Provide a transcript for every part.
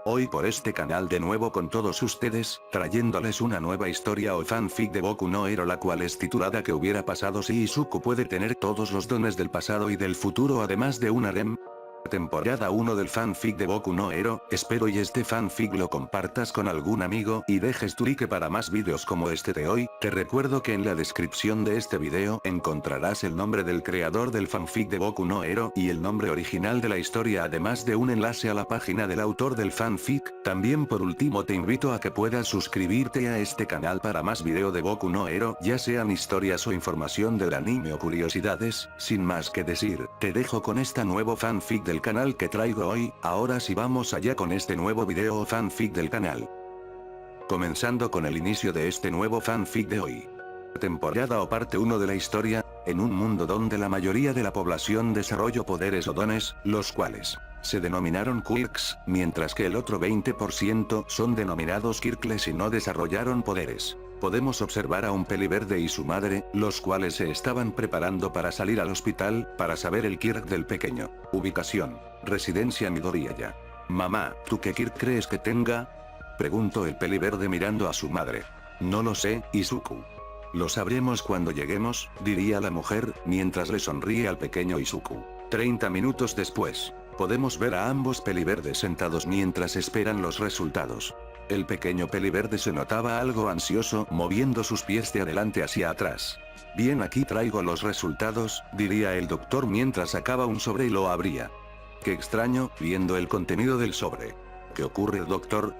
Hoy por este canal de nuevo con todos ustedes, trayéndoles una nueva historia o fanfic de Boku no Hero, la cual es titulada ¿Qué hubiera pasado si Izuku puede tener todos los dones del pasado y del futuro además de un harem? Temporada 1 del fanfic de Boku no Hero. Espero y este fanfic lo compartas con algún amigo y dejes tu like para más vídeos como este de hoy. Te recuerdo que en la descripción de este video encontrarás el nombre del creador del fanfic de Boku no Hero y el nombre original de la historia, además de un enlace a la página del autor del fanfic. También por último te invito a que puedas suscribirte a este canal para más video de Boku no Hero, ya sean historias o información del anime o curiosidades. Sin más que decir, te dejo con esta nuevo fanfic del canal que traigo hoy. Ahora sí, vamos allá con este nuevo video o fanfic del canal. Comenzando con el inicio de este nuevo fanfic de hoy. Temporada o parte 1 de la historia. En un mundo donde la mayoría de la población desarrolló poderes o dones, los cuales se denominaron quirks, mientras que el otro 20% son denominados kirkles y no desarrollaron poderes. Podemos observar a un peliverde y su madre, los cuales se estaban preparando para salir al hospital, para saber el kirk del pequeño. Ubicación: Residencia Midoriyaya. Mamá, ¿tú qué kirk crees que tenga? Preguntó el peliverde mirando a su madre. No lo sé, Izuku. Lo sabremos cuando lleguemos, diría la mujer, mientras le sonríe al pequeño Izuku. 30 minutos después, podemos ver a ambos peliverdes sentados mientras esperan los resultados. El pequeño peliverde se notaba algo ansioso, moviendo sus pies de adelante hacia atrás. Bien, aquí traigo los resultados, diría el doctor mientras sacaba un sobre y lo abría. Qué extraño, viendo el contenido del sobre. ¿Qué ocurre, doctor?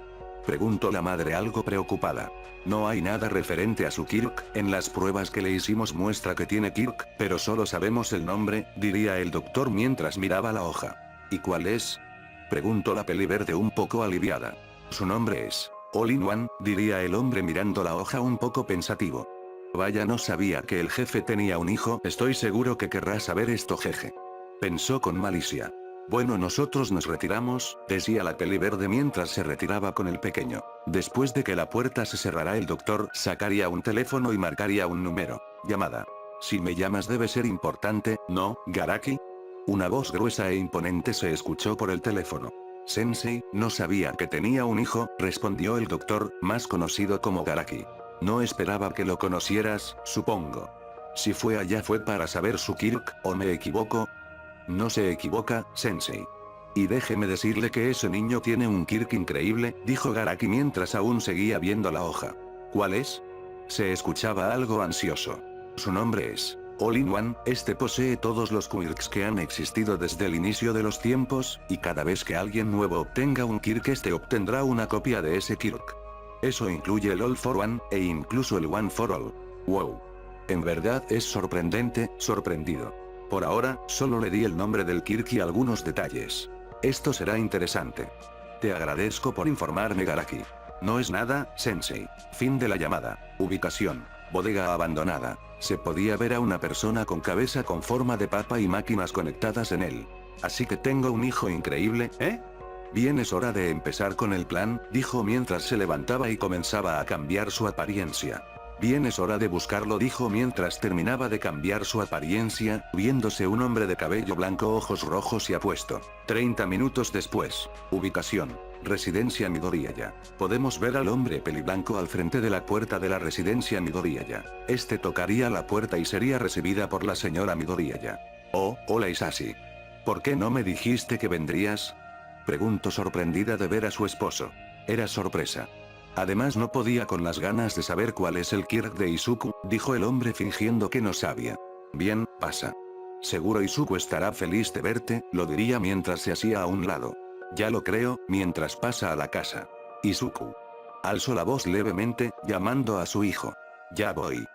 Preguntó la madre algo preocupada. No hay nada referente a su kirk, en las pruebas que le hicimos muestra que tiene kirk, pero solo sabemos el nombre, diría el doctor mientras miraba la hoja. ¿Y cuál es? Preguntó la peliverde un poco aliviada. Su nombre es All-in-One, diría el hombre mirando la hoja un poco pensativo. Vaya, no sabía que el jefe tenía un hijo. Estoy seguro que querrá saber esto, jeje. Pensó con malicia. Bueno, nosotros nos retiramos, decía la peliverde mientras se retiraba con el pequeño. Después de que la puerta se cerrara, el doctor sacaría un teléfono y marcaría un número. Llamada. Si me llamas debe ser importante, ¿no, Garaki? Una voz gruesa e imponente se escuchó por el teléfono. Sensei, no sabía que tenía un hijo, respondió el doctor, más conocido como Garaki. No esperaba que lo conocieras, supongo. Si fue allá fue para saber su kirk, ¿o me equivoco? No se equivoca, Sensei. Y déjeme decirle que ese niño tiene un kirk increíble, dijo Garaki mientras aún seguía viendo la hoja. ¿Cuál es? Se escuchaba algo ansioso. Su nombre es All-in-One, este posee todos los quirks que han existido desde el inicio de los tiempos, y cada vez que alguien nuevo obtenga un kirk este obtendrá una copia de ese kirk. Eso incluye el All for One, e incluso el One for All. Wow. En verdad es sorprendente, sorprendido. Por ahora, solo le di el nombre del kirk y algunos detalles. Esto será interesante. Te agradezco por informarme, Garaki. No es nada, Sensei. Fin de la llamada. Ubicación: bodega abandonada. Se podía ver a una persona con cabeza con forma de papa y máquinas conectadas en él. Así que tengo un hijo increíble, ¿eh? Bien, es hora de empezar con el plan, dijo mientras se levantaba y comenzaba a cambiar su apariencia. Bien, es hora de buscarlo, dijo mientras terminaba de cambiar su apariencia, viéndose un hombre de cabello blanco, ojos rojos y apuesto. 30 minutos después. Ubicación: Residencia Midoriyaya. Podemos ver al hombre peliblanco al frente de la puerta de la residencia Midoriyaya. Este tocaría la puerta y sería recibida por la señora Midoriyaya. Oh, hola Isashi. ¿Por qué no me dijiste que vendrías? Preguntó sorprendida de ver a su esposo. Era sorpresa. Además no podía con las ganas de saber cuál es el kirk de Izuku, dijo el hombre fingiendo que no sabía. Bien, pasa. Seguro Izuku estará feliz de verte, lo diría mientras se hacía a un lado. Ya lo creo, mientras pasa a la casa. Izuku. Alzó la voz levemente, llamando a su hijo. Ya voy.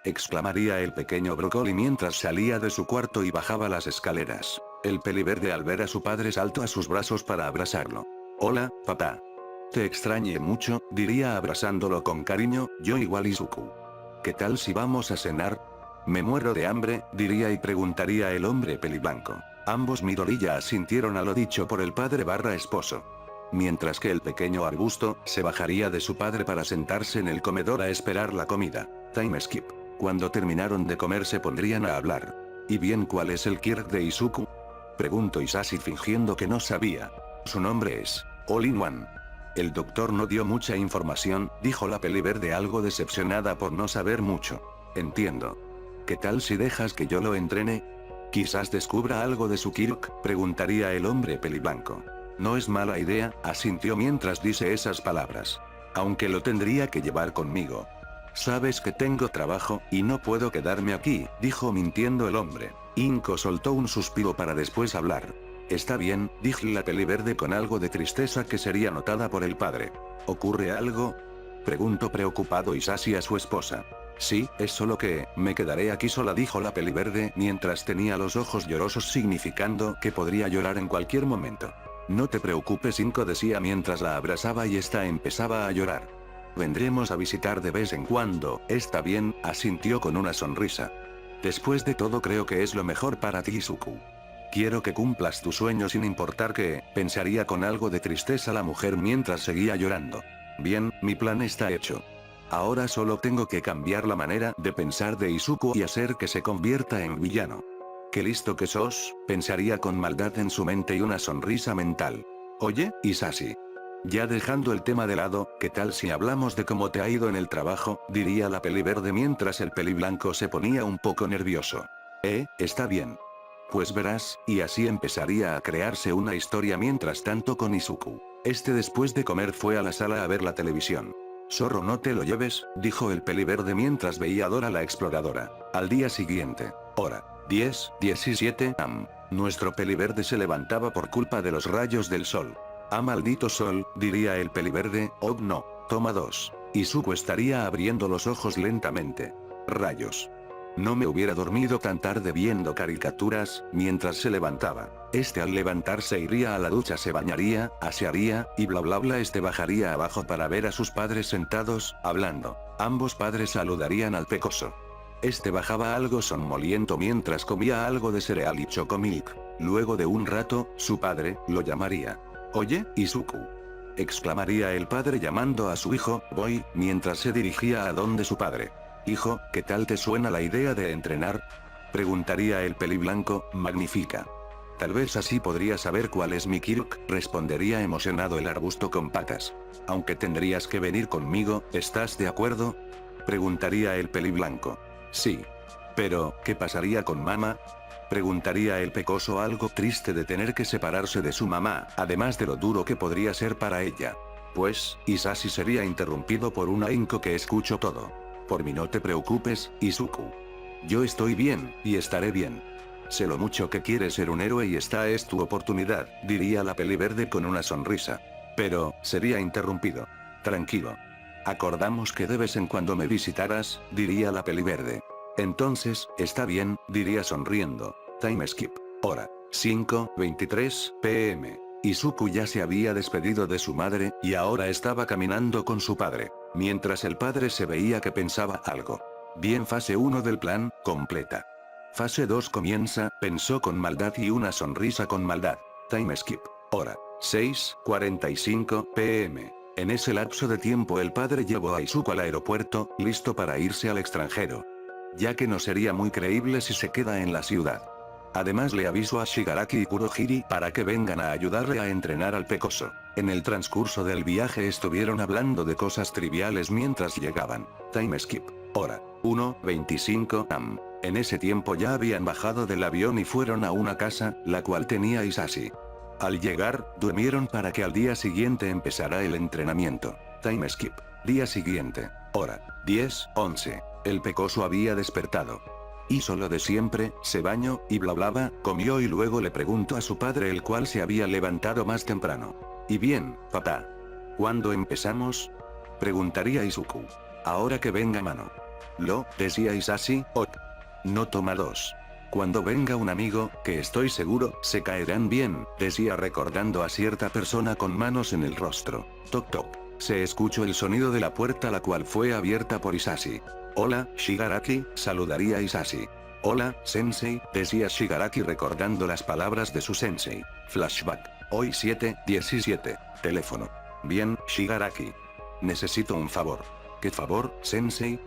Exclamaría el pequeño brócoli mientras salía de su cuarto y bajaba las escaleras. El peliverde al ver a su padre saltó a sus brazos para abrazarlo. Hola, papá. Te extrañé mucho, diría abrazándolo con cariño. Yo igual, Izuku. ¿Qué tal si vamos a cenar? Me muero de hambre, diría y preguntaría el hombre peliblanco. Ambos Midoriya asintieron a lo dicho por el padre barra esposo. Mientras que el pequeño arbusto se bajaría de su padre para sentarse en el comedor a esperar la comida. Time skip. Cuando terminaron de comer se pondrían a hablar. ¿Y bien cuál es el kirk de Izuku? Preguntó Isashi fingiendo que no sabía. Su nombre es All-in-One. El doctor no dio mucha información, dijo la peliverde algo decepcionada por no saber mucho. Entiendo. ¿Qué tal si dejas que yo lo entrene? Quizás descubra algo de su Kirk, preguntaría el hombre peliblanco. No es mala idea, asintió mientras dice esas palabras. Aunque lo tendría que llevar conmigo. Sabes que tengo trabajo, y no puedo quedarme aquí, dijo mintiendo el hombre. Inco soltó un suspiro para después hablar. Está bien, dijo la peliverde con algo de tristeza que sería notada por el padre. ¿Ocurre algo? Preguntó preocupado Isashi a su esposa. Sí, es solo que, me quedaré aquí sola, dijo la peliverde mientras tenía los ojos llorosos significando que podría llorar en cualquier momento. No te preocupes, Inco decía mientras la abrazaba y esta empezaba a llorar. Vendremos a visitar de vez en cuando, está bien, asintió con una sonrisa. Después de todo creo que es lo mejor para ti, Izuku. Quiero que cumplas tu sueño sin importar que, pensaría con algo de tristeza la mujer mientras seguía llorando. Bien, mi plan está hecho. Ahora solo tengo que cambiar la manera de pensar de Izuku y hacer que se convierta en villano. Qué listo que sos, pensaría con maldad en su mente y una sonrisa mental. Oye, Isashi. Ya dejando el tema de lado, ¿qué tal si hablamos de cómo te ha ido en el trabajo? Diría la peliverde mientras el peliblanco se ponía un poco nervioso. Está bien. Pues verás, y así empezaría a crearse una historia mientras tanto con Izuku. Después de comer fue a la sala a ver la televisión. Zorro, no te lo lleves, dijo el peliverde mientras veía a Dora la exploradora. Al día siguiente, hora 10:17 am. Nuestro peliverde se levantaba por culpa de los rayos del sol. Ah, maldito sol, diría el peliverde, oh no, toma 2. Izuku estaría abriendo los ojos lentamente. Rayos. No me hubiera dormido tan tarde viendo caricaturas, mientras se levantaba. Al levantarse iría a la ducha, se bañaría, asearía, y bla bla bla. Bajaría abajo para ver a sus padres sentados, hablando. Ambos padres saludarían al pecoso. Bajaba algo sonmoliento mientras comía algo de cereal y chocomilk. Luego de un rato, su padre, lo llamaría. Oye, Izuku. Exclamaría el padre llamando a su hijo, voy, mientras se dirigía a donde su padre. Hijo, ¿qué tal te suena la idea de entrenar? Preguntaría el peliblanco, magnífica. Tal vez así podría saber cuál es mi Kirk, respondería emocionado el arbusto con patas. Aunque tendrías que venir conmigo, ¿estás de acuerdo? Preguntaría el peliblanco. Sí. Pero, ¿qué pasaría con mamá? Preguntaría el pecoso algo triste de tener que separarse de su mamá, además de lo duro que podría ser para ella. Pues, Isashi sería interrumpido por una Inco que escuchó todo. Por mí no te preocupes, Izuku. Yo estoy bien, y estaré bien. Sé lo mucho que quieres ser un héroe y esta es tu oportunidad, diría la peliverde con una sonrisa. Pero, sería interrumpido. Tranquilo. Acordamos que de vez en cuando me visitarás, diría la peliverde. Entonces, está bien, diría sonriendo. Time skip. Hora 5:23 p.m. Izuku ya se había despedido de su madre, y ahora estaba caminando con su padre. Mientras el padre se veía que pensaba algo. Bien, fase 1 del plan, completa. Fase 2 comienza, pensó con maldad y una sonrisa con maldad. Time skip. Hora 6:45 p.m. En ese lapso de tiempo el padre llevó a Izuku al aeropuerto, listo para irse al extranjero. Ya que no sería muy creíble si se queda en la ciudad. Además le avisó a Shigaraki y Kurohiri para que vengan a ayudarle a entrenar al pecoso. En el transcurso del viaje estuvieron hablando de cosas triviales mientras llegaban. Time skip. Hora 1:25 am. En ese tiempo ya habían bajado del avión y fueron a una casa, la cual tenía Isashi. Al llegar, durmieron para que al día siguiente empezara el entrenamiento. Time skip. Día siguiente. Hora 10:11. El pecoso había despertado. Hizo lo de siempre, se bañó, y bla bla bla, comió y luego le preguntó a su padre, el cual se había levantado más temprano. Y bien, papá. ¿Cuándo empezamos? Preguntaría Izuku. Ahora que venga mano. Decía Isashi, ok. No toma 2. Cuando venga un amigo, que estoy seguro, se caerán bien, decía recordando a cierta persona con manos en el rostro. Toc toc. Se escuchó el sonido de la puerta, la cual fue abierta por Isashi. Hola, Shigaraki, saludaría Isashi. Hola, sensei, decía Shigaraki recordando las palabras de su sensei. Flashback. Hoy 7:17. Teléfono. Bien, Shigaraki. Necesito un favor. ¿Qué favor, sensei?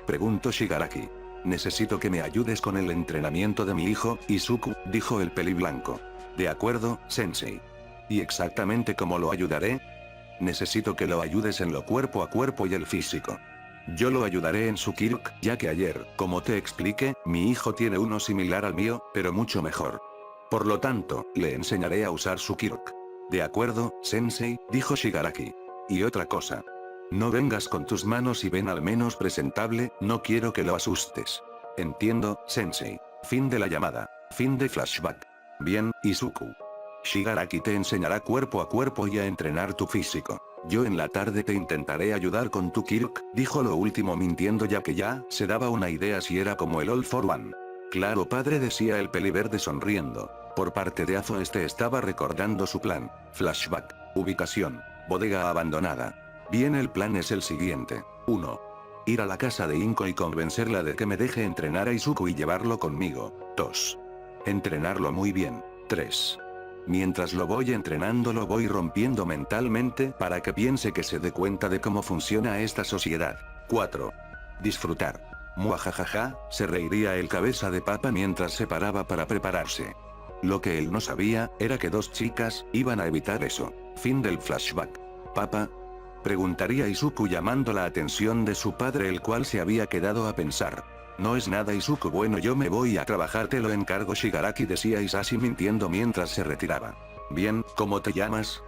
Preguntó Shigaraki. Necesito que me ayudes con el entrenamiento de mi hijo, Izuku, dijo el peliblanco. De acuerdo, sensei. ¿Y exactamente cómo lo ayudaré? Necesito que lo ayudes en lo cuerpo a cuerpo y el físico. Yo lo ayudaré en su Kirk, ya que ayer, como te expliqué, mi hijo tiene uno similar al mío, pero mucho mejor. Por lo tanto, le enseñaré a usar su Kirk. De acuerdo, Sensei, dijo Shigaraki. Y otra cosa. No vengas con tus manos y ven al menos presentable, no quiero que lo asustes. Entiendo, Sensei. Fin de la llamada. Fin de flashback. Bien, Izuku. Shigaraki te enseñará cuerpo a cuerpo y a entrenar tu físico. Yo en la tarde te intentaré ayudar con tu Kirk, dijo lo último mintiendo ya que ya se daba una idea si era como el All for One. Claro padre, decía el peliverde sonriendo. Por parte de Azo estaba recordando su plan. Flashback. Ubicación. Bodega abandonada. Bien, el plan es el siguiente. 1. Ir a la casa de Inko y convencerla de que me deje entrenar a Izuku y llevarlo conmigo. 2. Entrenarlo muy bien. 3. Mientras lo voy entrenando lo voy rompiendo mentalmente para que piense que se dé cuenta de cómo funciona esta sociedad. 4. Disfrutar. Muajajaja, se reiría el cabeza de papa mientras se paraba para prepararse. Lo que él no sabía, era que dos chicas, iban a evitar eso. Fin del flashback. ¿Papa? Preguntaría Izuku llamando la atención de su padre, el cual se había quedado a pensar. No es nada Izuku, bueno, yo me voy a trabajar, te lo encargo Shigaraki, decía Isashi mintiendo mientras se retiraba. Bien, ¿cómo te llamas?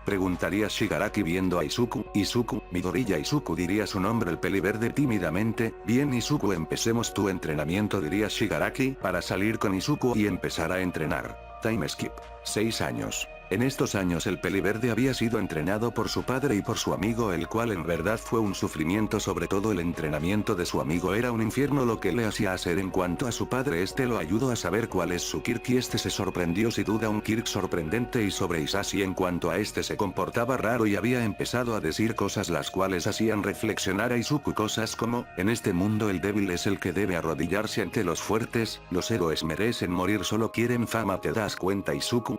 Preguntaría Shigaraki viendo a Izuku. Izuku, Midoriya Izuku, diría su nombre el peliverde tímidamente. Bien Izuku, empecemos tu entrenamiento, diría Shigaraki, para salir con Izuku y empezar a entrenar. Time skip. 6 años. En estos años el peliverde había sido entrenado por su padre y por su amigo, el cual en verdad fue un sufrimiento, sobre todo el entrenamiento de su amigo era un infierno lo que le hacía hacer. En cuanto a su padre, lo ayudó a saber cuál es su Kirk y se sorprendió sin duda, un Kirk sorprendente. Y sobre Isashi, en cuanto a se comportaba raro y había empezado a decir cosas las cuales hacían reflexionar a Izuku, cosas como, en este mundo el débil es el que debe arrodillarse ante los fuertes, los héroes merecen morir, solo quieren fama, ¿te das cuenta Izuku?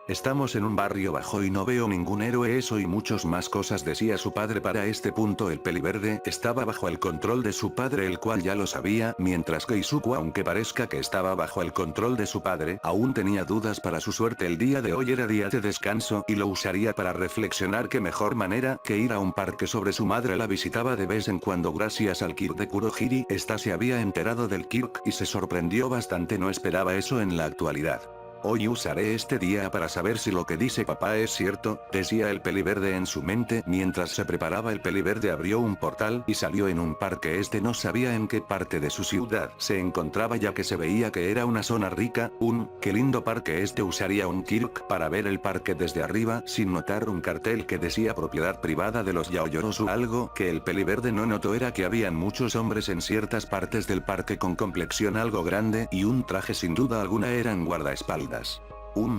Estamos en un barrio bajo y no veo ningún héroe, eso y muchas más cosas, decía su padre. Para este punto el peliverde estaba bajo el control de su padre, el cual ya lo sabía, mientras que Izuku, aunque parezca que estaba bajo el control de su padre, aún tenía dudas. Para su suerte el día de hoy era día de descanso y lo usaría para reflexionar qué mejor manera que ir a un parque. Sobre su madre la visitaba de vez en cuando gracias al Kirk de Kurohiri. Esta se había enterado del Kirk y se sorprendió bastante, no esperaba eso en la actualidad. Hoy usaré este día para saber si lo que dice papá es cierto, decía el peliverde en su mente. Mientras se preparaba el peliverde abrió un portal y salió en un parque. No sabía en qué parte de su ciudad se encontraba, ya que se veía que era una zona rica. Qué lindo parque. Usaría un Kirk para ver el parque desde arriba sin notar un cartel que decía propiedad privada de los Yaoyorozu. Algo que el peliverde no notó era que habían muchos hombres en ciertas partes del parque con complexión algo grande y un traje, sin duda alguna eran guardaespaldas.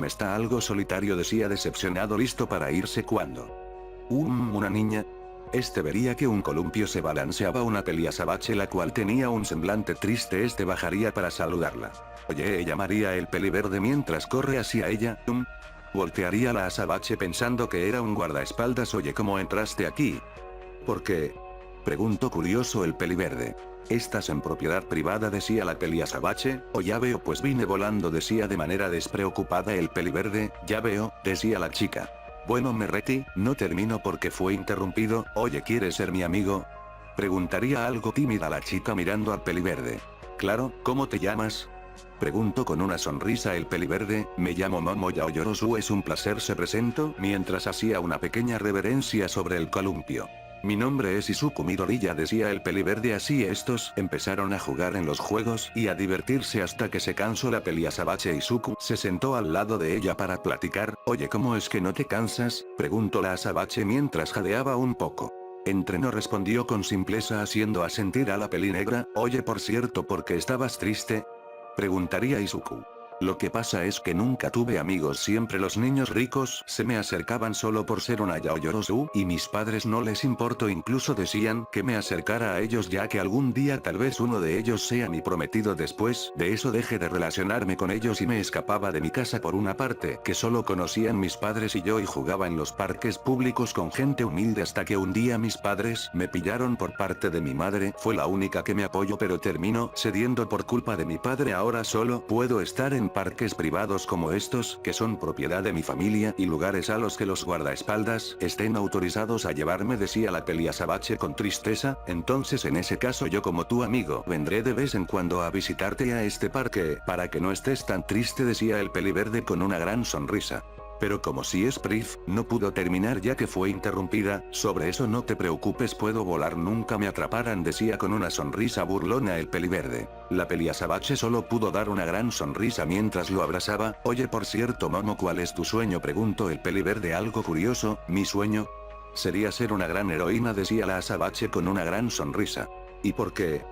Está algo solitario, decía decepcionado, listo para irse cuando. Una niña. Vería que un columpio se balanceaba una Azabache, la cual tenía un semblante triste. Bajaría para saludarla. Oye, llamaría el peliverde mientras corre hacia ella. Voltearía la Azabache pensando que era un guardaespaldas. Oye, ¿cómo entraste aquí? ¿Por qué? Preguntó curioso el peliverde. Estás en propiedad privada, decía la Azabache. Oh, ya veo, pues vine volando, decía de manera despreocupada el peliverde. Ya veo, decía la chica. Bueno, me retí, no termino porque fue interrumpido. Oye, ¿quieres ser mi amigo? Preguntaría algo tímida la chica mirando al peliverde. Claro, ¿cómo te llamas? Preguntó con una sonrisa el peliverde. Me llamo Momo Yaoyorozu, es un placer, se presentó mientras hacía una pequeña reverencia sobre el columpio. Mi nombre es Izuku Midoriya, decía el peliverde. Así empezaron a jugar en los juegos y a divertirse hasta que se cansó la Azabache. Izuku se sentó al lado de ella para platicar. Oye, ¿cómo es que no te cansas? Preguntó la Azabache mientras jadeaba un poco. Entreno, respondió con simpleza haciendo asentir a la negra. Oye, por cierto, ¿por qué estabas triste? Preguntaría Izuku. Lo que pasa es que nunca tuve amigos, siempre los niños ricos se me acercaban solo por ser una Yaoyorozu y mis padres no les importó, incluso decían que me acercara a ellos ya que algún día tal vez uno de ellos sea mi prometido. Después de eso dejé de relacionarme con ellos y me escapaba de mi casa por una parte que solo conocían mis padres y yo, y jugaba en los parques públicos con gente humilde hasta que un día mis padres me pillaron por parte de mi madre. Fue la única que me apoyó, pero terminó cediendo por culpa de mi padre. Ahora solo puedo estar en parques privados como estos, que son propiedad de mi familia, y lugares a los que los guardaespaldas estén autorizados a llevarme, decía la Peliasabache con tristeza. Entonces en ese caso yo como tu amigo vendré de vez en cuando a visitarte a este parque, para que no estés tan triste, decía el Peliverde con una gran sonrisa. Pero como si es Priv, no pudo terminar ya que fue interrumpida. Sobre eso no te preocupes, puedo volar, nunca me atraparan, decía con una sonrisa burlona el Peliverde. La Peliasabache solo pudo dar una gran sonrisa mientras lo abrazaba. Oye, por cierto Momo, ¿cuál es tu sueño?, preguntó el Peliverde algo curioso. ¿Mi sueño? Sería ser una gran heroína, decía la Azabache con una gran sonrisa. ¿Y por qué?,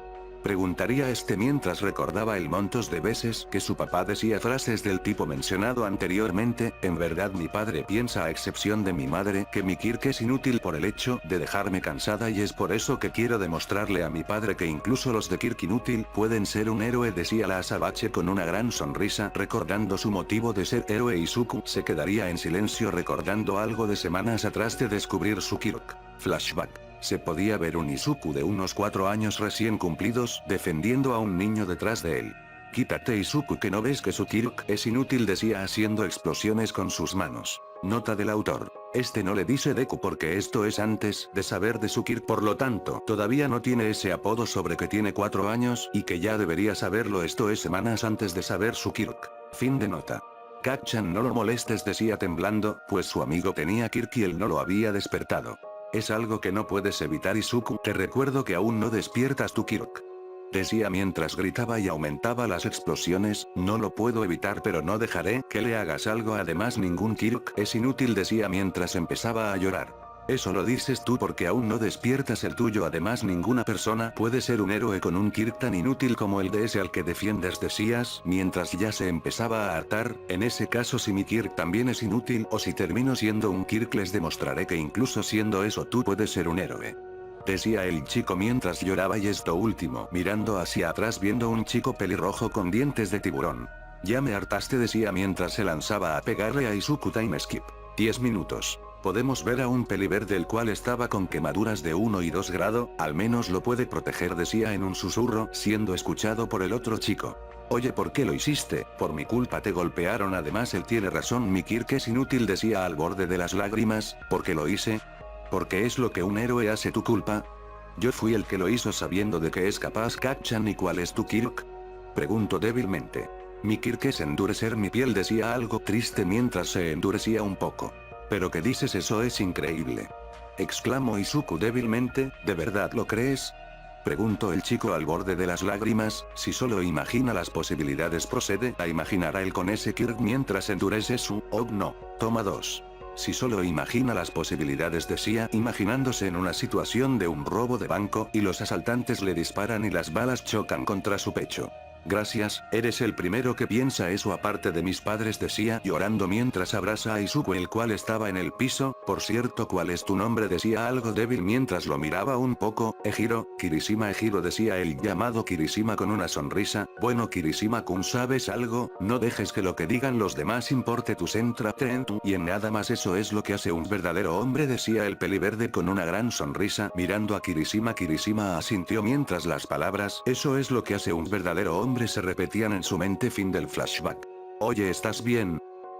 preguntaría este mientras recordaba el montos de veces que su papá decía frases del tipo mencionado anteriormente. En verdad mi padre piensa, a excepción de mi madre, que mi Kirk es inútil por el hecho de dejarme cansada, y es por eso que quiero demostrarle a mi padre que incluso los de Kirk inútil pueden ser un héroe, decía la Azabache con una gran sonrisa recordando su motivo de ser héroe. Izuku se quedaría en silencio recordando algo de semanas atrás de descubrir su Kirk. Flashback. Se podía ver un Izuku de unos 4 años recién cumplidos, defendiendo a un niño detrás de él. Quítate Izuku, que no ves que su Kirk es inútil, decía haciendo explosiones con sus manos. Nota del autor. Este no le dice Deku porque esto es antes de saber de su Kirk, por lo tanto todavía no tiene ese apodo sobre que tiene 4 años y que ya debería saberlo. Esto es semanas antes de saber su Kirk. Fin de nota. Kacchan, no lo molestes, decía temblando, pues su amigo tenía Kirk y él no lo había despertado. Es algo que no puedes evitar, Izuku, te recuerdo que aún no despiertas tu Kirk, decía mientras gritaba y aumentaba las explosiones. No lo puedo evitar, pero no dejaré que le hagas algo, además ningún Kirk es inútil, decía mientras empezaba a llorar. Eso lo dices tú porque aún no despiertas el tuyo, además ninguna persona puede ser un héroe con un Kirk tan inútil como el de ese al que defiendes, decías mientras ya se empezaba a hartar. En ese caso, si mi Kirk también es inútil, o si termino siendo un Kirk, les demostraré que incluso siendo eso tú puedes ser un héroe, decía el chico mientras lloraba, y esto último mirando hacia atrás viendo un chico pelirrojo con dientes de tiburón. Ya me hartaste, decía mientras se lanzaba a pegarle a Izuku. Time skip. 10 minutos. Podemos ver a un Peliverde el cual estaba con quemaduras de 1 y 2 grado, al menos lo puede proteger, decía en un susurro, siendo escuchado por el otro chico. Oye, ¿por qué lo hiciste? Por mi culpa te golpearon, además él tiene razón, mi Kirk es inútil, decía al borde de las lágrimas. ¿Por qué lo hice? Porque es lo que un héroe hace. ¿Tu culpa? Yo fui el que lo hizo sabiendo de que es capaz. Kacchan, ¿y cuál es tu Kirk?, preguntó débilmente. Mi Kirk es endurecer mi piel, decía algo triste mientras se endurecía un poco. ¿Pero qué dices? Eso es increíble, exclamó Izuku débilmente. ¿De verdad lo crees?, preguntó el chico al borde de las lágrimas. Si solo imagina las posibilidades, procede a imaginar a él con ese Kirk mientras endurece su... Oh no. Toma 2. Si solo imagina las posibilidades, decía imaginándose en una situación de un robo de banco y los asaltantes le disparan y las balas chocan contra su pecho. Gracias, eres el primero que piensa eso aparte de mis padres, decía llorando mientras abraza a Izuku, el cual estaba en el piso. Por cierto, ¿cuál es tu nombre?, decía algo débil mientras lo miraba un poco. Ejiro, Kirishima. Ejiro, decía el llamado Kirishima con una sonrisa. Bueno, Kirishima-kun, ¿sabes algo? No dejes que lo que digan los demás importe, tú céntrate en tú y en nada más, eso es lo que hace un verdadero hombre, decía el Peliverde con una gran sonrisa mirando a Kirishima. Kirishima asintió mientras las palabras "eso es lo que hace un verdadero hombre" se repetían en su mente. Fin del flashback. Oye, ¿estás bien?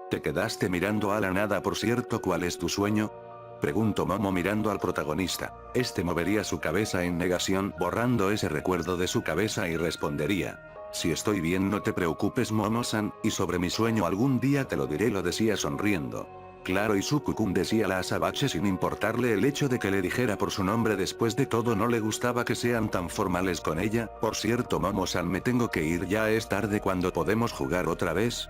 Te quedaste mirando a la nada. Por cierto, ¿cuál es tu sueño?, preguntó Momo mirando al protagonista. Este movería su cabeza en negación, borrando ese recuerdo de su cabeza, y respondería: si estoy bien, no te preocupes, Momo-san, y sobre mi sueño algún día te lo diré, lo decía sonriendo. Claro, Izuku-kun, decía la Azabache sin importarle el hecho de que le dijera por su nombre. Después de todo no le gustaba que sean tan formales con ella. Por cierto, Momo-san, me tengo que ir ya, es tarde. ¿Cuándo podemos jugar otra vez?,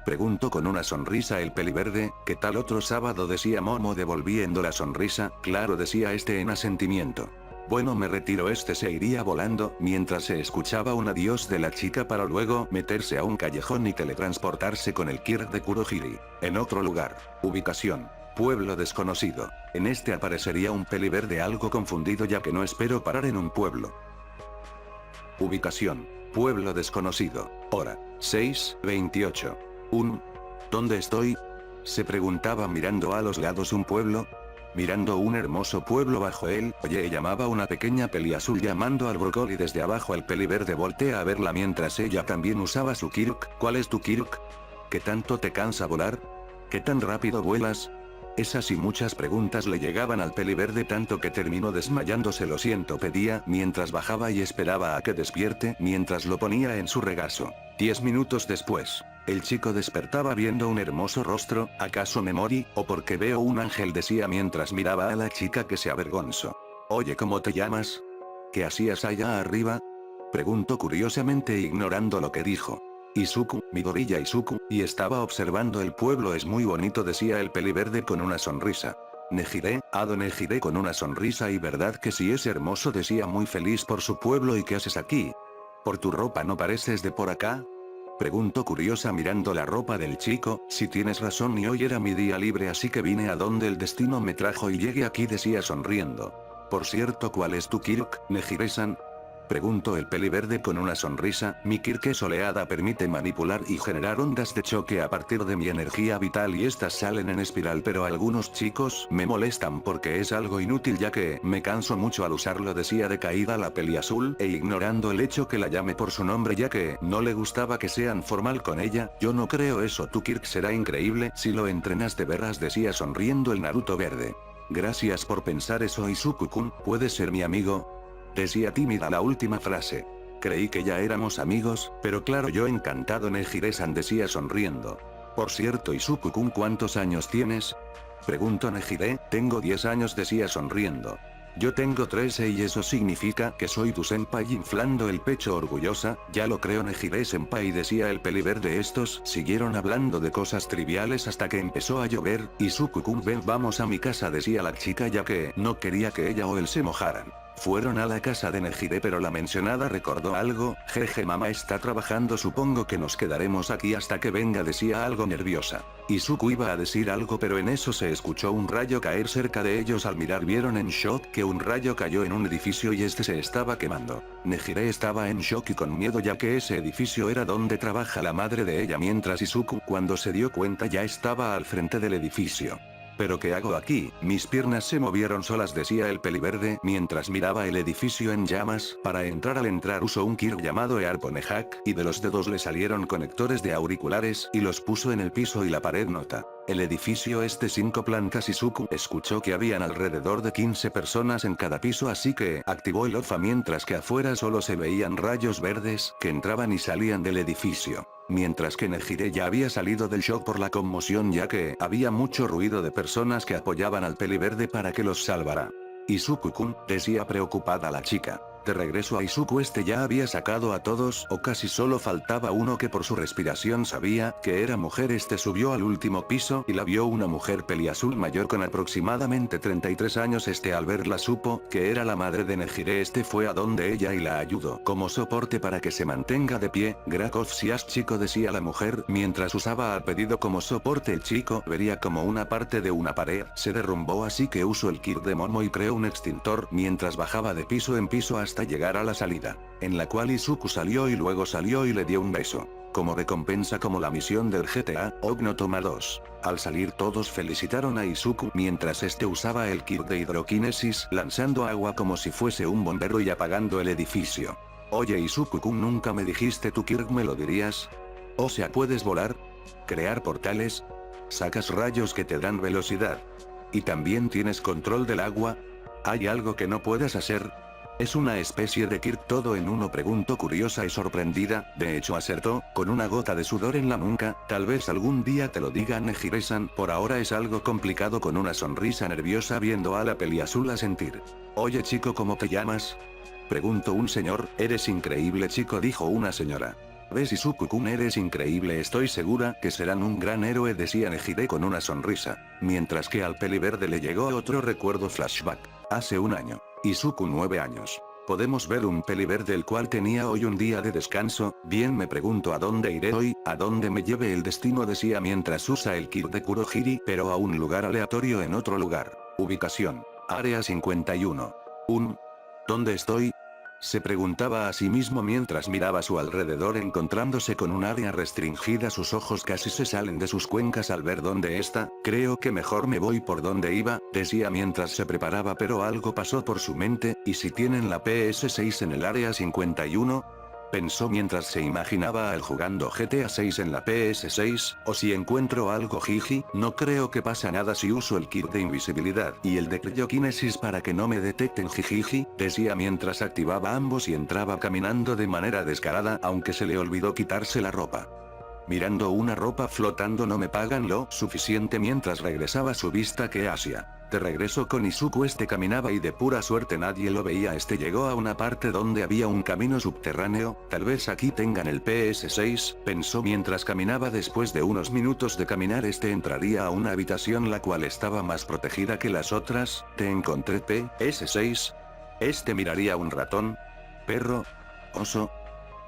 preguntó con una sonrisa el Peliverde. ¿Qué tal otro sábado?, decía Momo devolviendo la sonrisa. Claro, decía este en asentimiento. Bueno, me retiro. Este se iría volando, mientras se escuchaba un adiós de la chica para luego meterse a un callejón y teletransportarse con el Kirk de Kurohiri. En otro lugar. Ubicación: pueblo desconocido. En este aparecería un Peliverde algo confundido ya que no espero parar en un pueblo. Ubicación: pueblo desconocido. Hora: 6:28. ¿Dónde estoy?, se preguntaba mirando a los lados. ¿Un pueblo? Mirando un hermoso pueblo bajo él, oye llamaba una pequeña peli azul llamando al brócoli desde abajo el peli verde voltea a verla mientras ella también usaba su Kirk. ¿Cuál es tu Kirk? ¿Qué tanto te cansa volar? ¿Qué tan rápido vuelas? Esas y muchas preguntas le llegaban al peli verde tanto que terminó desmayándose. Lo siento, pedía, mientras bajaba y esperaba a que despierte mientras lo ponía en su regazo. 10 minutos después, el chico despertaba viendo un hermoso rostro. ¿Acaso me morí, o porque veo un ángel?, decía mientras miraba a la chica que se avergonzó. Oye, ¿cómo te llamas? ¿Qué hacías allá arriba? Preguntó curiosamente ignorando lo que dijo. Izuku, Midoriya Izuku, y estaba observando el pueblo. Es muy bonito, decía el peliverde con una sonrisa. Nejire, Ado Nejire con una sonrisa. Y verdad que sí es hermoso, decía muy feliz por su pueblo. ¿Y qué haces aquí? Por tu ropa no pareces de por acá. Preguntó curiosa mirando la ropa del chico. Si tienes razón, y hoy era mi día libre así que vine a donde el destino me trajo y llegué aquí, decía sonriendo. Por cierto, ¿cuál es tu Kirk, Nejire-san? Preguntó el peliverde con una sonrisa. Mi Kirk soleada permite manipular y generar ondas de choque a partir de mi energía vital y estas salen en espiral, pero algunos chicos me molestan porque es algo inútil ya que me canso mucho al usarlo, decía decaída la peli azul e ignorando el hecho que la llame por su nombre ya que no le gustaba que sean formal con ella. Yo no creo eso, tu Kirk será increíble si lo entrenas de veras, decía sonriendo el Naruto verde. Gracias por pensar eso, Izuku-kun, ¿puedes ser mi amigo? Decía tímida la última frase. Creí que ya éramos amigos, pero claro, yo encantado, Nejire-san, decía sonriendo. Por cierto, Izuku-kun, ¿cuántos años tienes? Preguntó Nejire. Tengo 10 años, decía sonriendo. Yo tengo 13 y eso significa que soy tu senpai, inflando el pecho orgullosa. Ya lo creo, Nejire-senpai, decía el peliverde. Estos siguieron hablando de cosas triviales hasta que empezó a llover. Izuku-kun, ven, vamos a mi casa, decía la chica ya que no quería que ella o él se mojaran. Fueron a la casa de Nejire, pero la mencionada recordó algo. Jeje, mamá está trabajando, supongo que nos quedaremos aquí hasta que venga, decía algo nerviosa. Izuku iba a decir algo, pero en eso se escuchó un rayo caer cerca de ellos. Al mirar vieron en shock que un rayo cayó en un edificio y este se estaba quemando. Nejire estaba en shock y con miedo ya que ese edificio era donde trabaja la madre de ella, mientras Izuku cuando se dio cuenta ya estaba al frente del edificio. ¿Pero qué hago aquí? Mis piernas se movieron solas, decía el peliverde mientras miraba el edificio en llamas. Para entrar, al entrar usó un Kirk llamado Earponehak y de los dedos le salieron conectores de auriculares y los puso en el piso y la pared. Nota: el edificio es de 5 plantas. Izuku escuchó que habían alrededor de 15 personas en cada piso, así que activó el OFA mientras que afuera solo se veían rayos verdes que entraban y salían del edificio. Mientras que Nejire ya había salido del shock por la conmoción ya que había mucho ruido de personas que apoyaban al peliverde para que los salvara. Izuku-kun, decía preocupada la chica. De regreso a Izuku, este ya había sacado a todos o casi solo faltaba uno que por su respiración sabía que era mujer. Este subió al último piso y la vio una mujer peliazul mayor con aproximadamente 33 años. Este al verla supo que era la madre de Nejire. Este fue a donde ella y la ayudó como soporte para que se mantenga de pie. Gracias chico, decía la mujer mientras usaba al pedido como soporte. El chico vería como una parte de una pared se derrumbó, así que usó el Kirk de Momo y creó un extintor mientras bajaba de piso en piso hasta llegar a la salida, en la cual Izuku salió y luego salió y le dio un beso. Como recompensa, como la misión del GTA, Ogno toma 2. Al salir todos felicitaron a Izuku mientras este usaba el Kirk de hidroquinesis lanzando agua como si fuese un bombero y apagando el edificio. Oye Izuku-kun, nunca me dijiste tu Kirk, ¿me lo dirías? O sea, ¿puedes volar? ¿Crear portales? ¿Sacas rayos que te dan velocidad? ¿Y también tienes control del agua? ¿Hay algo que no puedas hacer? ¿Es una especie de Kirk todo en uno?, preguntó curiosa y sorprendida. De hecho acertó, con una gota de sudor en la nuca. Tal vez algún día te lo diga, Nejire-san, por ahora es algo complicado, con una sonrisa nerviosa viendo a la peliazul a sentir. Oye chico, ¿cómo te llamas? Preguntó un señor. Eres increíble chico, dijo una señora. ¿Ves Izuku-kun? Eres increíble, estoy segura que serán un gran héroe, decía Nejire con una sonrisa. Mientras que al peliverde le llegó otro recuerdo flashback. Hace un año. Izuku 9 años. Podemos ver un peliverde el cual tenía hoy un día de descanso. Bien, me pregunto a dónde iré hoy, a dónde me lleve el destino, decía mientras usa el Kirk de Kurohiri, pero a un lugar aleatorio en otro lugar. Ubicación: Área 51. ¿Dónde estoy? Se preguntaba a sí mismo mientras miraba a su alrededor encontrándose con un área restringida. Sus ojos casi se salen de sus cuencas al ver dónde está. Creo que mejor me voy por donde iba, decía mientras se preparaba, pero algo pasó por su mente. ¿Y si tienen la PS6 en el área 51? Pensó mientras se imaginaba a él jugando GTA 6 en la PS6, o si encuentro algo jiji, no creo que pasa nada si uso el kit de invisibilidad y el de cryokinesis para que no me detecten jijiji, decía mientras activaba ambos y entraba caminando de manera descarada aunque se le olvidó quitarse la ropa. Mirando una ropa flotando, no me pagan lo suficiente mientras regresaba su vista que Asia. De regreso con Izuku, caminaba y de pura suerte nadie lo veía. Llegó a una parte donde había un camino subterráneo, tal vez aquí tengan el PS6, pensó mientras caminaba. Después de unos minutos de caminar entraría a una habitación la cual estaba más protegida que las otras. Te encontré PS6. Miraría un ratón, perro, oso.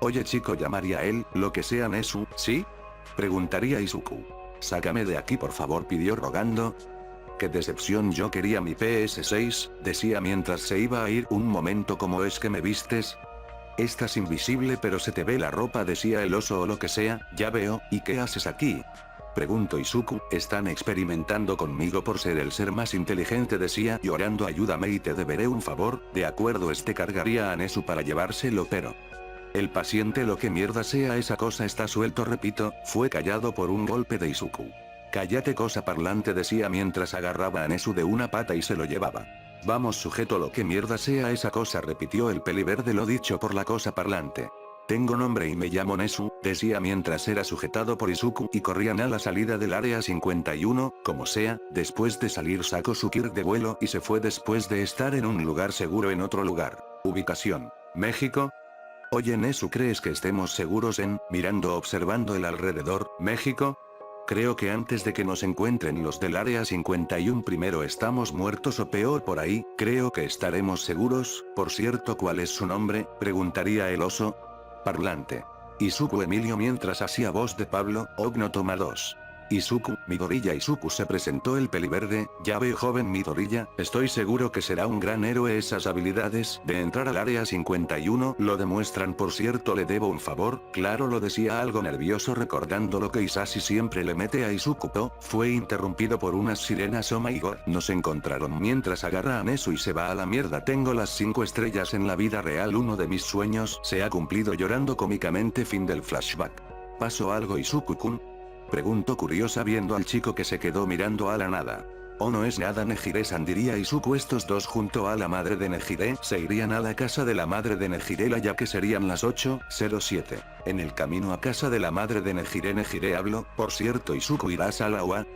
Oye chico, llamaría a él, lo que sea Nesu, ¿sí? Preguntaría Izuku. Sácame de aquí por favor, pidió rogando. Qué decepción, yo quería mi PS6, decía mientras se iba a ir. Un momento, ¿cómo es que me vistes? Estás invisible pero se te ve la ropa, decía el oso, o lo que sea, ya veo, ¿y qué haces aquí? Preguntó Izuku. Están experimentando conmigo por ser el ser más inteligente, decía llorando. Ayúdame y te deberé un favor. De acuerdo, cargaría a Nesu para llevárselo, pero... el paciente, lo que mierda sea esa cosa, está suelto, repito, fue callado por un golpe de Izuku. Cállate cosa parlante, decía mientras agarraba a Nesu de una pata y se lo llevaba. Vamos sujeto, lo que mierda sea esa cosa, repitió el peliverde lo dicho por la cosa parlante. Tengo nombre y me llamo Nesu, decía mientras era sujetado por Izuku y corrían a la salida del área 51, como sea. Después de salir sacó su kit de vuelo y se fue después de estar en un lugar seguro en otro lugar. Ubicación: México. Oye Nesu, ¿crees que estemos seguros mirando observando el alrededor, México? Creo que antes de que nos encuentren los del área 51 primero estamos muertos o peor por ahí. Creo que estaremos seguros. Por cierto, ¿cuál es su nombre?, preguntaría el oso parlante. Izuku Emilio, mientras hacía voz de Pablo Ogno toma 2. Izuku, Midoriya. Izuku, se presentó el peliverde. Ya veo, joven Midoriya, estoy seguro que será un gran héroe. Esas habilidades de entrar al área 51 lo demuestran. Por cierto, le debo un favor. Claro, lo decía algo nervioso recordando lo que Isashi siempre le mete a Izuku. Fue interrumpido por unas sirenas. Oh my god, nos encontraron mientras agarra a Nesu y se va a la mierda. Tengo las 5 estrellas en la vida real. Uno de mis sueños se ha cumplido, llorando cómicamente. Fin del flashback. ¿Pasó algo, Izuku-kun?, preguntó curiosa viendo al chico que se quedó mirando a la nada. Oh, no es nada, Nejire-san, diría Izuku. Estos dos junto a la madre de Nejire se irían a la casa de la madre de Nejire, ya que serían las 8:07. En el camino a casa de la madre de Nejire habló. Por cierto, Izuku, ¿irás a la UA?,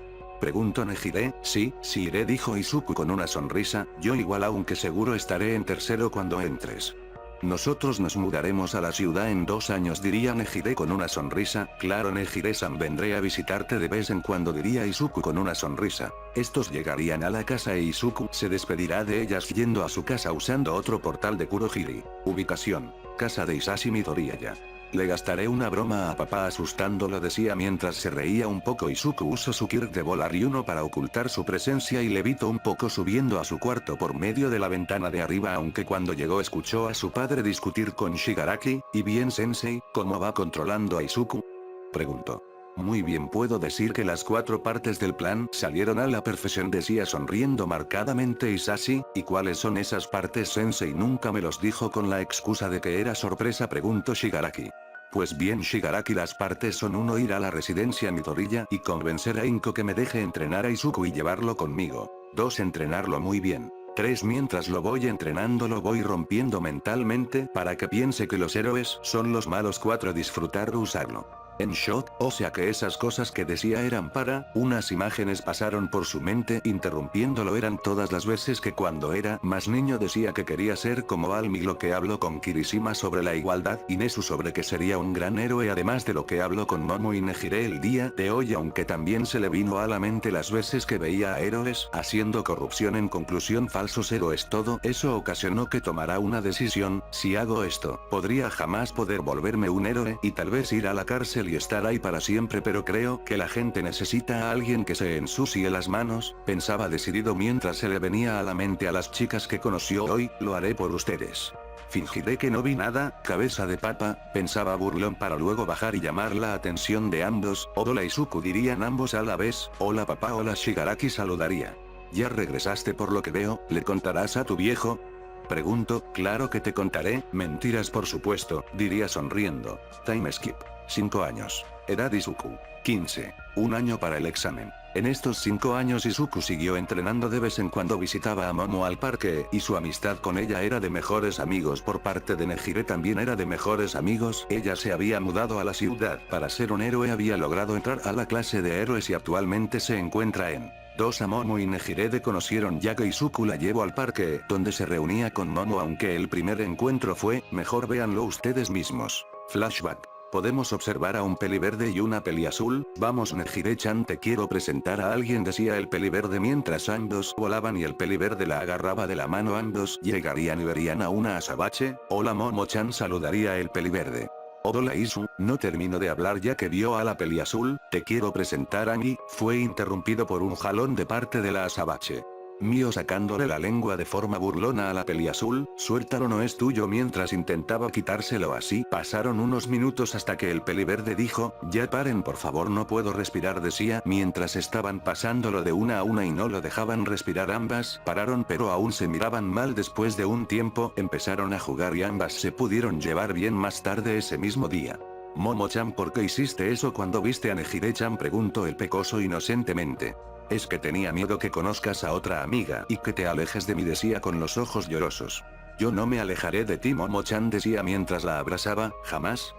preguntó Nejire. Sí iré, dijo Izuku con una sonrisa. Yo igual, aunque seguro estaré en tercero cuando entres. Nosotros nos mudaremos a la ciudad en 2 años, diría Nejire con una sonrisa. Claro, Nejire-san, vendré a visitarte de vez en cuando, diría Izuku con una sonrisa. Estos llegarían a la casa e Izuku se despedirá de ellas yendo a su casa usando otro portal de Kurohiri. Ubicación: casa de Isashi Midoriya. Le gastaré una broma a papá asustándolo, decía mientras se reía un poco. Izuku usó su kit de volar y uno para ocultar su presencia y levitó un poco subiendo a su cuarto por medio de la ventana de arriba, aunque cuando llegó escuchó a su padre discutir con Shigaraki. ¿Y bien, sensei, cómo va controlando a Izuku?, preguntó. Muy bien, puedo decir que las 4 partes del plan salieron a la perfección, decía sonriendo marcadamente Isashi. ¿Y cuáles son esas partes, sensei? Nunca me los dijo con la excusa de que era sorpresa, preguntó Shigaraki. Pues bien, Shigaraki, las partes son: 1, ir a la residencia Midoriya y convencer a Inko que me deje entrenar a Izuku y llevarlo conmigo. 2, entrenarlo muy bien. 3, mientras lo voy entrenando lo voy rompiendo mentalmente para que piense que los héroes son los malos. 4, disfrutar usarlo. En shock, o sea que esas cosas que decía eran para... Unas imágenes pasaron por su mente interrumpiéndolo. Eran todas las veces que cuando era más niño decía que quería ser como Almi, lo que habló con Kirishima sobre la igualdad y Nesu sobre que sería un gran héroe, además de lo que habló con Momo y Nejire el día de hoy, aunque también se le vino a la mente las veces que veía a héroes haciendo corrupción. En conclusión, falsos héroes. Todo eso ocasionó que tomara una decisión: si hago esto, podría jamás poder volverme un héroe y tal vez ir a la cárcel y estar ahí para siempre, pero creo que la gente necesita a alguien que se ensucie las manos, pensaba decidido mientras se le venía a la mente a las chicas que conoció hoy. Lo haré por ustedes. Fingiré que no vi nada, cabeza de papa, pensaba burlón para luego bajar y llamar la atención de ambos. Hola Izuku dirían ambos a la vez, hola papá, hola Shigaraki saludaría. ¿Ya regresaste por lo que veo? ¿Le contarás a tu viejo? Pregunto, claro que te contaré, mentiras por supuesto, diría sonriendo. Time skip. 5 años. Edad Izuku. 15. Un año para el examen. En estos 5 años Izuku siguió entrenando, de vez en cuando visitaba a Momo al parque, y su amistad con ella era de mejores amigos. Por parte de Nejire también era de mejores amigos. Ella se había mudado a la ciudad para ser un héroe, había logrado entrar a la clase de héroes y actualmente se encuentra en 2. A Momo y Nejire conocieron ya que Izuku la llevó al parque, donde se reunía con Momo, aunque el primer encuentro fue, mejor véanlo ustedes mismos. Flashback. Podemos observar a un peliverde y una peliazul. Vamos Nejire-chan, te quiero presentar a alguien, decía el peliverde mientras ambos volaban y el peliverde la agarraba de la mano. Ambos llegarían y verían a una azabache. Hola Momo-chan, saludaría el peliverde. Hola Isu, no termino de hablar ya que vio a la peliazul, te quiero presentar a mí, fue interrumpido por un jalón de parte de la azabache. Mio sacándole la lengua de forma burlona a la peliazul, suéltalo, no es tuyo, mientras intentaba quitárselo. Así pasaron unos minutos hasta que el peliverde dijo, ya paren por favor, no puedo respirar, decía mientras estaban pasándolo de una a una y no lo dejaban respirar. Ambas pararon pero aún se miraban mal. Después de un tiempo empezaron a jugar y ambas se pudieron llevar bien. Más tarde ese mismo día. Momo-chan, ¿por qué hiciste eso cuando viste a Nejire-chan?, preguntó el pecoso inocentemente. Es que tenía miedo que conozcas a otra amiga y que te alejes de mí, decía con los ojos llorosos. Yo no me alejaré de ti, Momo-chan, decía mientras la abrazaba. ¿Jamás?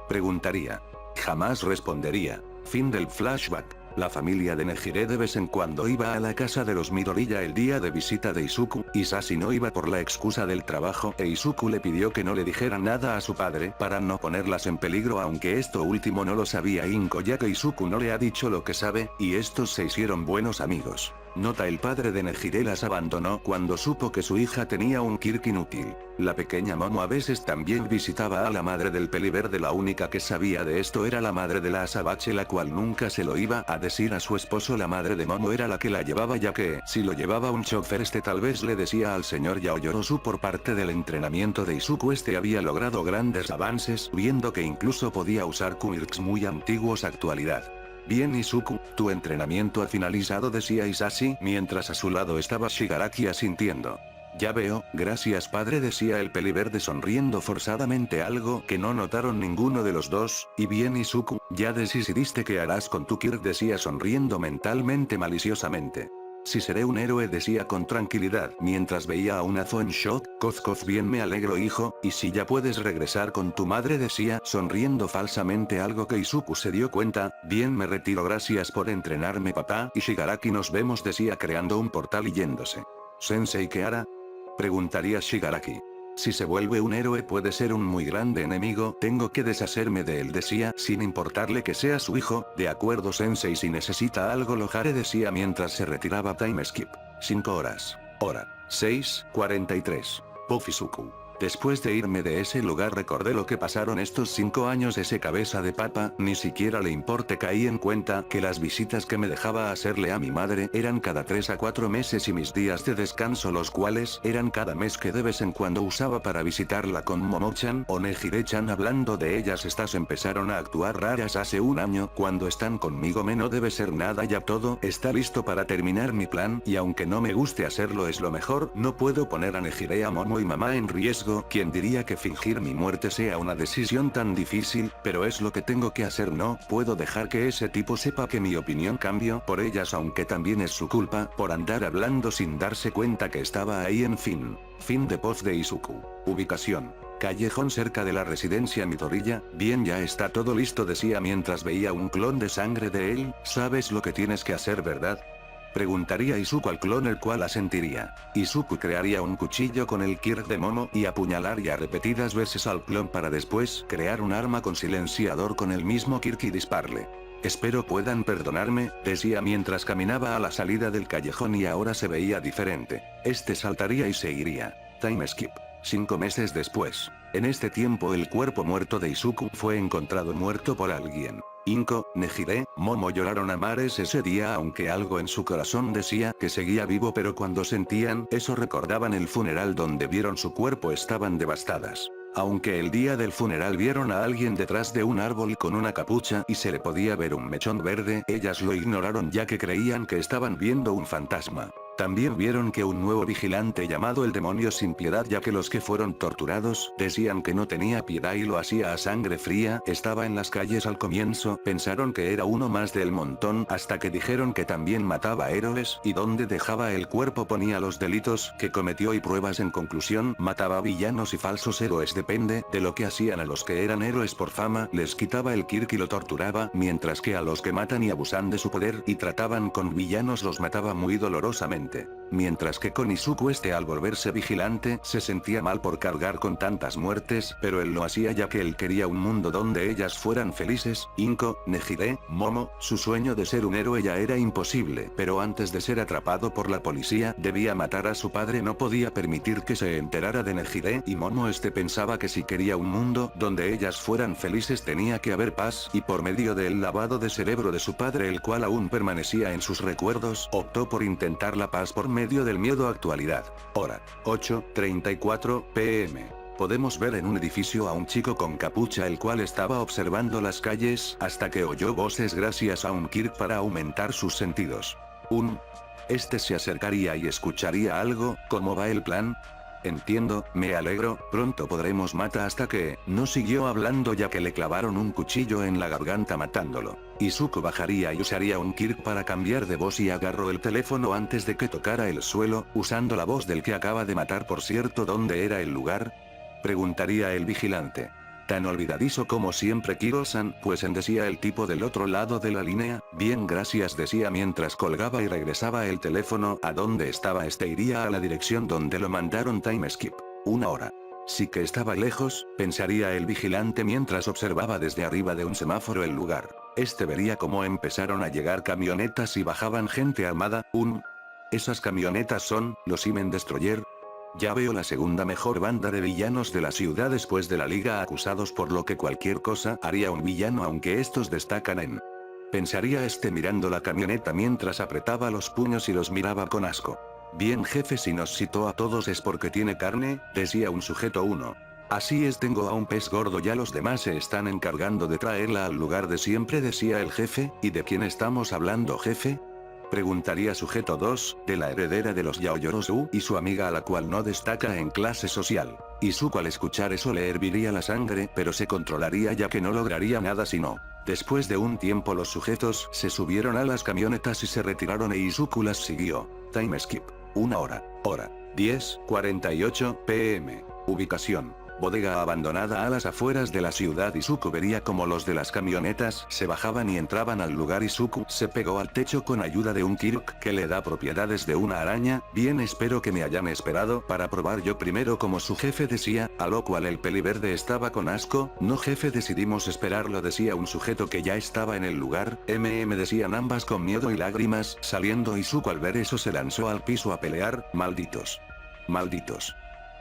Preguntaría. Jamás, respondería. Fin del flashback. La familia de Nejire de vez en cuando iba a la casa de los Midoriya el día de visita de Izuku. Isashi no iba por la excusa del trabajo e Izuku le pidió que no le dijera nada a su padre para no ponerlas en peligro, aunque esto último no lo sabía Inko ya que Izuku no le ha dicho lo que sabe, y estos se hicieron buenos amigos. Nota: el padre de Nejire las abandonó cuando supo que su hija tenía un quirk inútil. La pequeña Momo a veces también visitaba a la madre del peliverde. La única que sabía de esto era la madre de la azabache, la cual nunca se lo iba a decir a su esposo. La madre de Momo era la que la llevaba, ya que si lo llevaba un chofer tal vez le decía al señor Yaoyorozu. Por parte del entrenamiento de Izuku, había logrado grandes avances, viendo que incluso podía usar quirks muy antiguos actualidad. Bien Izuku, tu entrenamiento ha finalizado, decía Isashi mientras a su lado estaba Shigaraki asintiendo. Ya veo, gracias padre, decía el peliverde sonriendo forzadamente, algo que no notaron ninguno de los dos. Y bien Izuku, ya decidiste qué harás con tu quirk, decía sonriendo mentalmente maliciosamente. Si seré un héroe, decía con tranquilidad mientras veía a una en shock. Koz, bien, me alegro hijo, y si ya puedes regresar con tu madre, decía sonriendo falsamente, algo que Izuku se dio cuenta. Bien, me retiro, gracias por entrenarme papá y Shigaraki, nos vemos, decía creando un portal y yéndose. Sensei, ¿qué hará? Preguntaría Shigaraki. Si se vuelve un héroe puede ser un muy grande enemigo, tengo que deshacerme de él, decía sin importarle que sea su hijo. De acuerdo sensei, si necesita algo lo haré, decía mientras se retiraba. Time skip. 5 horas. Hora. 6:43. Izuku. Después de irme de ese lugar recordé lo que pasaron estos 5 años. Ese cabeza de papa ni siquiera le importe. Caí en cuenta que las visitas que me dejaba hacerle a mi madre eran cada 3 a 4 meses y mis días de descanso, los cuales eran cada mes, que de vez en cuando usaba para visitarla con Momo-chan o Nejire-chan. Hablando de ellas, estas empezaron a actuar raras hace un año. Cuando están conmigo no debe ser nada, ya todo está listo para terminar mi plan, y aunque no me guste hacerlo es lo mejor. No puedo poner a Nejire, a Momo y mamá en riesgo. ¿Quién diría que fingir mi muerte sea una decisión tan difícil? Pero es lo que tengo que hacer. No puedo dejar que ese tipo sepa que mi opinión cambió por ellas, aunque también es su culpa por andar hablando sin darse cuenta que estaba ahí. En fin. Fin de post de Izuku. Ubicación: callejón cerca de la residencia Midoriya. Bien, ya está todo listo, decía mientras veía un clon de sangre de él. ¿Sabes lo que tienes que hacer, verdad? Preguntaría Izuku al clon, el cual asentiría. Izuku crearía un cuchillo con el quirk de Momo y apuñalaría repetidas veces al clon para después crear un arma con silenciador con el mismo quirk y dispararle. Espero puedan perdonarme, decía mientras caminaba a la salida del callejón, y ahora se veía diferente. Saltaría y seguiría. Time skip. 5 meses después. En este tiempo el cuerpo muerto de Izuku fue encontrado muerto por alguien. Inko, Nejire, Momo lloraron a mares ese día aunque algo en su corazón decía que seguía vivo, pero cuando sentían eso recordaban el funeral donde vieron su cuerpo estaban devastadas. Aunque el día del funeral vieron a alguien detrás de un árbol con una capucha y se le podía ver un mechón verde, ellas lo ignoraron ya que creían que estaban viendo un fantasma. También vieron que un nuevo vigilante llamado el demonio sin piedad, ya que los que fueron torturados decían que no tenía piedad y lo hacía a sangre fría, estaba en las calles al comienzo, pensaron que era uno más del montón hasta que dijeron que también mataba héroes y donde dejaba el cuerpo ponía los delitos que cometió y pruebas. En conclusión, mataba villanos y falsos héroes, depende de lo que hacían. A los que eran héroes por fama les quitaba el kirk y lo torturaba, mientras que a los que matan y abusan de su poder y trataban con villanos los mataba muy dolorosamente. Mientras que con Izuku al volverse vigilante se sentía mal por cargar con tantas muertes, pero él lo hacía ya que él quería un mundo donde ellas fueran felices. Inko, Nejire, Momo, su sueño de ser un héroe ya era imposible, pero antes de ser atrapado por la policía debía matar a su padre, no podía permitir que se enterara de Nejire y Momo. Pensaba que si quería un mundo donde ellas fueran felices tenía que haber paz, y por medio del lavado de cerebro de su padre, el cual aún permanecía en sus recuerdos, optó por intentar la paz por medio del miedo. Actualidad. Hora, 8:34 pm. Podemos ver en un edificio a un chico con capucha el cual estaba observando las calles hasta que oyó voces gracias a un kirk para aumentar sus sentidos. Este se acercaría y escucharía algo. ¿Cómo va el plan? Entiendo, me alegro, pronto podremos matar. Hasta que, no siguió hablando ya que le clavaron un cuchillo en la garganta matándolo. Izuku bajaría y usaría un kirk para cambiar de voz y agarró el teléfono antes de que tocara el suelo, usando la voz del que acaba de matar. Por cierto, ¿dónde era el lugar? Preguntaría el vigilante. Tan olvidadizo como siempre Kiro-san, pues decía el tipo del otro lado de la línea. Bien, gracias, decía mientras colgaba y regresaba el teléfono. ¿A dónde estaba? Iría a la dirección donde lo mandaron. Time skip. 1 hora. Sí que estaba lejos, pensaría el vigilante mientras observaba desde arriba de un semáforo el lugar. Vería cómo empezaron a llegar camionetas y bajaban gente armada. Esas camionetas son los Semen Destroyer. Ya veo, la segunda mejor banda de villanos de la ciudad después de la Liga, acusados por lo que cualquier cosa haría un villano, aunque estos destacan en... Pensaría mirando la camioneta mientras apretaba los puños y los miraba con asco. Bien jefe, si nos citó a todos es porque tiene carne, decía un sujeto 1. Así es, tengo a un pez gordo, ya los demás se están encargando de traerla al lugar de siempre, decía el jefe. ¿Y de quién estamos hablando, jefe? Preguntaría sujeto 2, de la heredera de los Yaoyorozu y su amiga a la cual no destaca en clase social. Izuku al escuchar eso le herviría la sangre, pero se controlaría ya que no lograría nada si no. Después de un tiempo los sujetos se subieron a las camionetas y se retiraron e Izuku las siguió. Time skip. 1 hora. Hora. 10:48 pm. Ubicación. Bodega abandonada a las afueras de la ciudad. Izuku vería como los de las camionetas se bajaban y entraban al lugar. Izuku se pegó al techo con ayuda de un kirk que le da propiedades de una araña. Bien, espero que me hayan esperado para probar yo primero, como su jefe decía, a lo cual el peliverde estaba con asco. No jefe, decidimos esperarlo, decía un sujeto que ya estaba en el lugar. Decían ambas con miedo y lágrimas saliendo. Izuku al ver eso se lanzó al piso a pelear. Malditos. Malditos.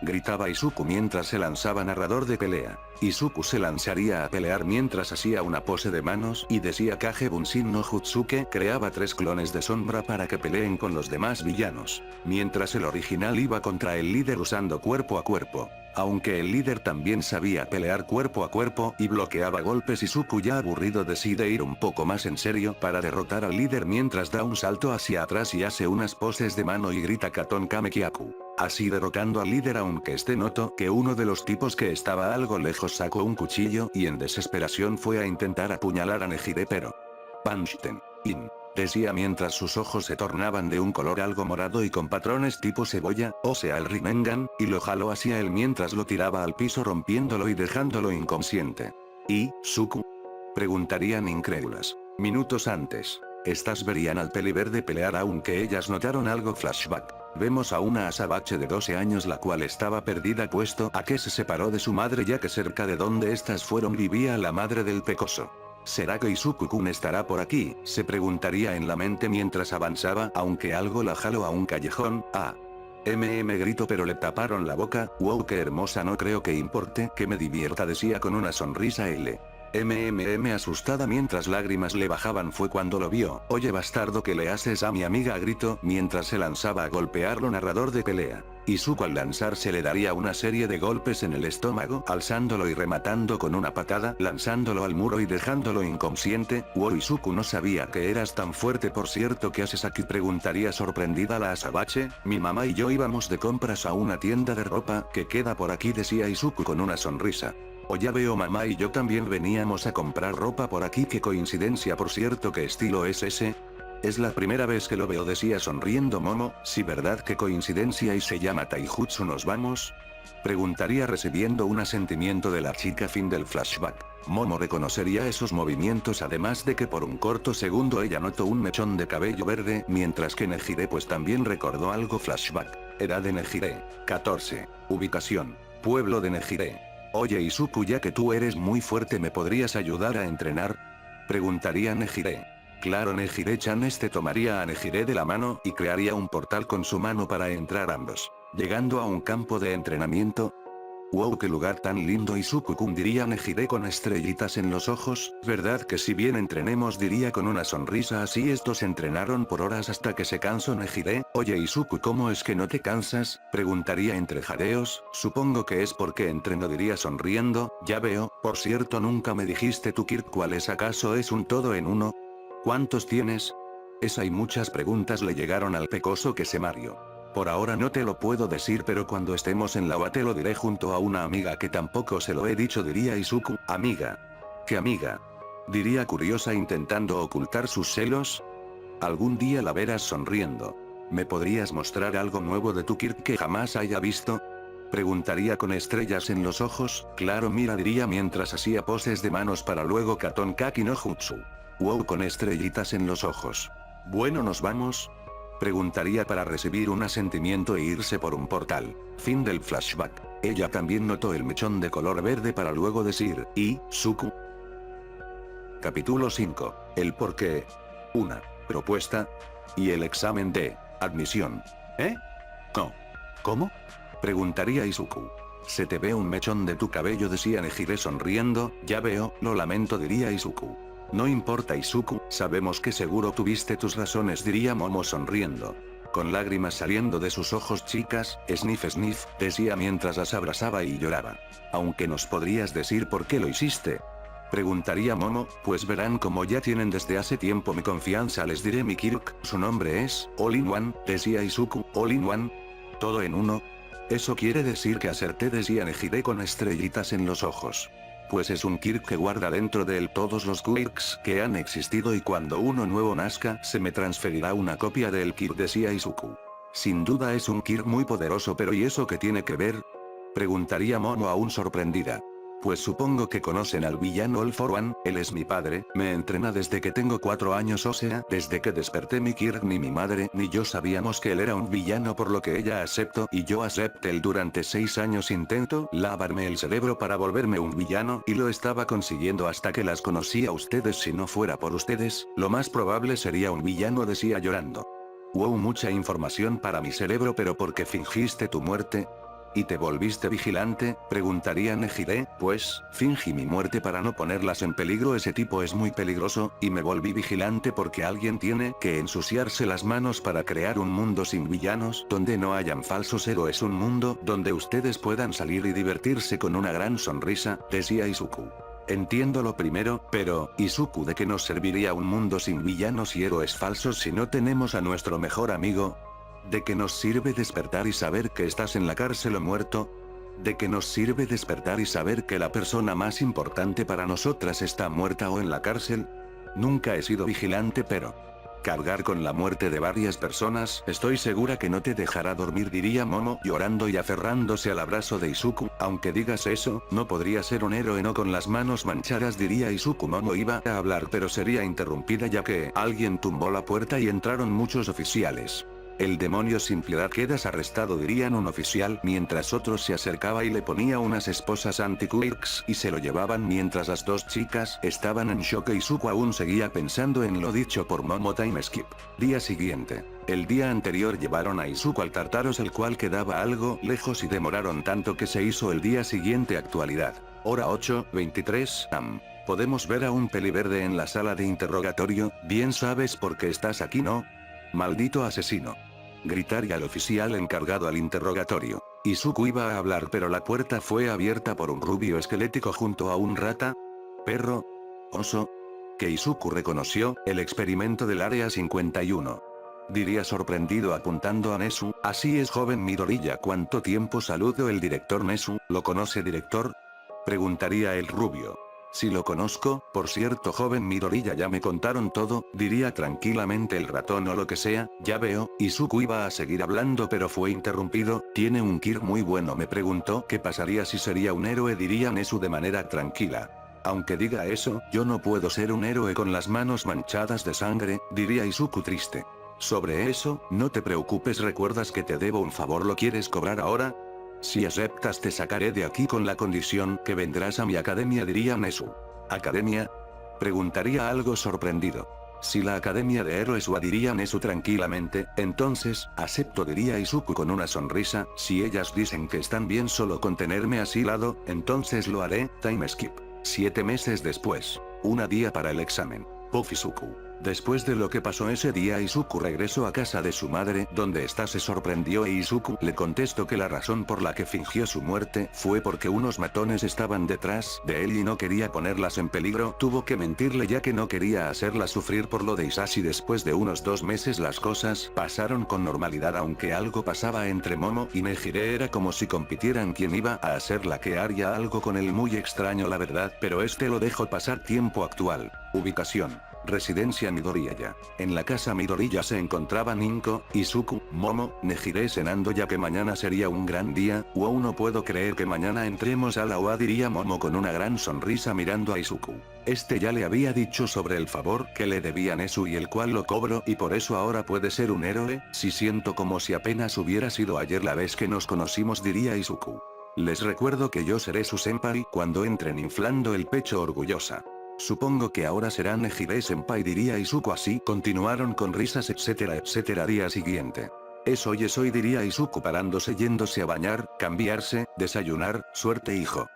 Gritaba Izuku mientras se lanzaba narrador de pelea. Izuku se lanzaría a pelear mientras hacía una pose de manos y decía Kage Bunshin no Jutsuke, creaba 3 clones de sombra para que peleen con los demás villanos. Mientras el original iba contra el líder usando cuerpo a cuerpo. Aunque el líder también sabía pelear cuerpo a cuerpo y bloqueaba golpes, Izuku ya aburrido decide ir un poco más en serio para derrotar al líder mientras da un salto hacia atrás y hace unas poses de mano y grita Katon Kamekyaku. Así derrotando al líder, aunque notó que uno de los tipos que estaba algo lejos sacó un cuchillo y en desesperación fue a intentar apuñalar a Nejire, pero... Punchten. In. Decía mientras sus ojos se tornaban de un color algo morado y con patrones tipo cebolla, o sea el Rinnegan, y lo jaló hacia él mientras lo tiraba al piso rompiéndolo y dejándolo inconsciente. ¿Y, Suku? Preguntarían incrédulas. Minutos antes. Estas verían al peliverde pelear, aunque ellas notaron algo. Flashback. Vemos a una Asabache de 12 años la cual estaba perdida puesto a que se separó de su madre, ya que cerca de donde estas fueron vivía la madre del pecoso. ¿Será que Izuku-kun estará por aquí?, se preguntaría en la mente mientras avanzaba, aunque algo la jaló a un callejón. Gritó, pero le taparon la boca. Wow, qué hermosa, no creo que importe que me divierta, decía con una sonrisa L. Asustada mientras lágrimas le bajaban fue cuando lo vio. Oye bastardo, ¿qué le haces a mi amiga?, gritó mientras se lanzaba a golpearlo. Narrador de pelea. Izuku al lanzarse le daría una serie de golpes en el estómago, alzándolo y rematando con una patada, lanzándolo al muro y dejándolo inconsciente. Wow, Izuku, no sabía que eras tan fuerte. Por cierto, ¿qué haces aquí?, preguntaría sorprendida la Azabache. Mi mamá y yo íbamos de compras a una tienda de ropa que queda por aquí, decía Izuku con una sonrisa. Oh, ya veo, mamá y yo también veníamos a comprar ropa por aquí. Qué coincidencia, por cierto, ¿qué estilo es ese? Es la primera vez que lo veo, decía sonriendo Momo. Sí, verdad, qué coincidencia. ¿Y se llama Taijutsu? ¿Nos vamos?, preguntaría recibiendo un asentimiento de la chica. Fin del flashback. Momo reconocería esos movimientos, además de que por un corto segundo ella notó un mechón de cabello verde, mientras que Nejire pues también recordó algo. Flashback. Edad de Nejire, 14. Ubicación: pueblo de Nejire. Oye Izuku, ya que tú eres muy fuerte, ¿me podrías ayudar a entrenar?, preguntaría Nejire. Claro, Nejire-chan. Tomaría a Nejire de la mano y crearía un portal con su mano para entrar ambos, llegando a un campo de entrenamiento. Wow, qué lugar tan lindo, Izuku-kun, diría Nejire con estrellitas en los ojos. ¿Verdad que si bien entrenemos?, diría con una sonrisa. Así estos entrenaron por horas hasta que se cansó Nejire. Oye Izuku, ¿cómo es que no te cansas?, preguntaría entre jadeos. Supongo que es porque entreno, diría sonriendo. Ya veo. Por cierto, nunca me dijiste tu Kirk, ¿cuál es? ¿Acaso es un todo en uno? ¿Cuántos tienes? Esa y muchas preguntas le llegaron al pecoso Mario. Por ahora no te lo puedo decir, pero cuando estemos en la OA te lo diré junto a una amiga que tampoco se lo he dicho, diría Izuku. ¿Amiga? ¿Qué amiga?, diría curiosa intentando ocultar sus celos. Algún día la verás sonriendo. ¿Me podrías mostrar algo nuevo de tu Kirk que jamás haya visto?, preguntaría con estrellas en los ojos. Claro, mira, diría mientras hacía poses de manos para luego Katon Kaki no Jutsu. Wow, con estrellitas en los ojos. Bueno, ¿nos vamos?, preguntaría para recibir un asentimiento e irse por un portal. Fin del flashback. Ella también notó el mechón de color verde para luego decir, Izuku. Capítulo 5. El porqué. Una propuesta. Y el examen de admisión. No. ¿Cómo?, preguntaría Izuku. Se te ve un mechón de tu cabello, decía Nejire sonriendo. Ya veo, lo lamento, diría Izuku. No importa Izuku, sabemos que seguro tuviste tus razones, diría Momo sonriendo. Con lágrimas saliendo de sus ojos chicas, sniff sniff, decía mientras las abrazaba y lloraba. Aunque nos podrías decir por qué lo hiciste, preguntaría Momo. Pues verán, como ya tienen desde hace tiempo mi confianza, les diré mi Kirk, su nombre es All-in-One, decía Izuku. All-in-One. ¿Todo en uno? Eso quiere decir que acerté, decía Nejire con estrellitas en los ojos. Pues es un Kirk que guarda dentro de él todos los Kirks que han existido, y cuando uno nuevo nazca se me transferirá una copia del Kirk, decía Izuku. Sin duda es un Kirk muy poderoso, pero ¿y eso qué tiene que ver?, preguntaría Momo aún sorprendida. Pues supongo que conocen al villano All for One. Él es mi padre, me entrena desde que tengo 4 años, o sea, desde que desperté. Mi Kirk ni mi madre ni yo sabíamos que él era un villano, por lo que ella aceptó y yo acepté. Él durante 6 años intentó lavarme el cerebro para volverme un villano, y lo estaba consiguiendo hasta que las conocí a ustedes. Si no fuera por ustedes, lo más probable sería un villano, decía llorando. Wow, mucha información para mi cerebro, pero ¿por qué fingiste tu muerte? ¿Y te volviste vigilante?, preguntaría Nejire. Pues, fingí mi muerte para no ponerlas en peligro. Ese tipo es muy peligroso, y me volví vigilante porque alguien tiene que ensuciarse las manos para crear un mundo sin villanos, donde no hayan falsos héroes, un mundo donde ustedes puedan salir y divertirse con una gran sonrisa, decía Izuku. Entiendo lo primero, pero, Izuku, ¿de qué nos serviría un mundo sin villanos y héroes falsos si no tenemos a nuestro mejor amigo? ¿De qué nos sirve despertar y saber que estás en la cárcel o muerto? ¿De qué nos sirve despertar y saber que la persona más importante para nosotras está muerta o en la cárcel? Nunca he sido vigilante, pero cargar con la muerte de varias personas, estoy segura que no te dejará dormir, diría Momo llorando y aferrándose al abrazo de Izuku. Aunque digas eso, no podría ser un héroe no con las manos manchadas, diría Izuku. Momo iba a hablar pero sería interrumpida ya que alguien tumbó la puerta y entraron muchos oficiales. El demonio, sin piedad, quedas arrestado, dirían un oficial mientras otro se acercaba y le ponía unas esposas anti-quirks y se lo llevaban mientras las dos chicas estaban en shock. Izuku aún seguía pensando en lo dicho por Momo. Time skip. Día siguiente. El día anterior llevaron a Izuku al Tartaros, el cual quedaba algo lejos y demoraron tanto que se hizo el día siguiente actualidad. Hora 8:23 am. Podemos ver a un peliverde en la sala de interrogatorio, bien sabes por qué estás aquí, ¿no? Maldito asesino. Gritaría al oficial encargado al interrogatorio. Izuku iba a hablar pero la puerta fue abierta por un rubio esquelético junto a un rata. Perro. Oso. Que Izuku reconoció, el experimento del área 51. Diría sorprendido apuntando a Nezu, así es joven Midoriya, ¿cuánto tiempo? Saludo el director Nezu, ¿lo conoce director? Preguntaría el rubio. Si lo conozco, por cierto joven Midoriya ya me contaron todo, diría tranquilamente el ratón o lo que sea, ya veo, Izuku iba a seguir hablando pero fue interrumpido, tiene un Kir muy bueno, me preguntó qué pasaría si sería un héroe, diría Nezu de manera tranquila. Aunque diga eso, yo no puedo ser un héroe con las manos manchadas de sangre, diría Izuku triste. Sobre eso, no te preocupes, recuerdas que te debo un favor, ¿lo quieres cobrar ahora? Si aceptas te sacaré de aquí con la condición que vendrás a mi academia, diría Nezu. ¿Academia? Preguntaría algo sorprendido. Si la academia de héroes, o diría Nezu tranquilamente, entonces, acepto, diría Izuku con una sonrisa, si ellas dicen que están bien solo con tenerme asilado, entonces lo haré, time skip. 7 meses después. Un día para el examen. Puff Izuku. Después de lo que pasó ese día, Izuku regresó a casa de su madre, donde ésta se sorprendió e Izuku le contestó que la razón por la que fingió su muerte fue porque unos matones estaban detrás de él y no quería ponerlas en peligro. Tuvo que mentirle ya que no quería hacerla sufrir por lo de Isashi. Después de unos 2 meses las cosas pasaron con normalidad, aunque algo pasaba entre Momo y Nejire, era como si compitieran quién iba a hacer la que haría algo con él muy extraño la verdad, pero este lo dejó pasar. Tiempo actual. Ubicación. Residencia Midoriya. En la casa Midoriya se encontraban Inko, Izuku, Momo, Nejire cenando ya que mañana sería un gran día. Wow, no puedo creer que mañana entremos a la OA, diría Momo con una gran sonrisa mirando a Izuku. Este ya le había dicho sobre el favor que le debía Nezu y el cual lo cobro y por eso ahora puede ser un héroe, si siento como si apenas hubiera sido ayer la vez que nos conocimos, diría Izuku. Les recuerdo que yo seré su senpai cuando entren, inflando el pecho orgullosa. Supongo que ahora será Nejire senpai, diría Izuku. Así continuaron con risas etcétera etcétera. Día siguiente. Es hoy, diría Izuku parándose, yéndose a bañar, cambiarse, desayunar, suerte hijo.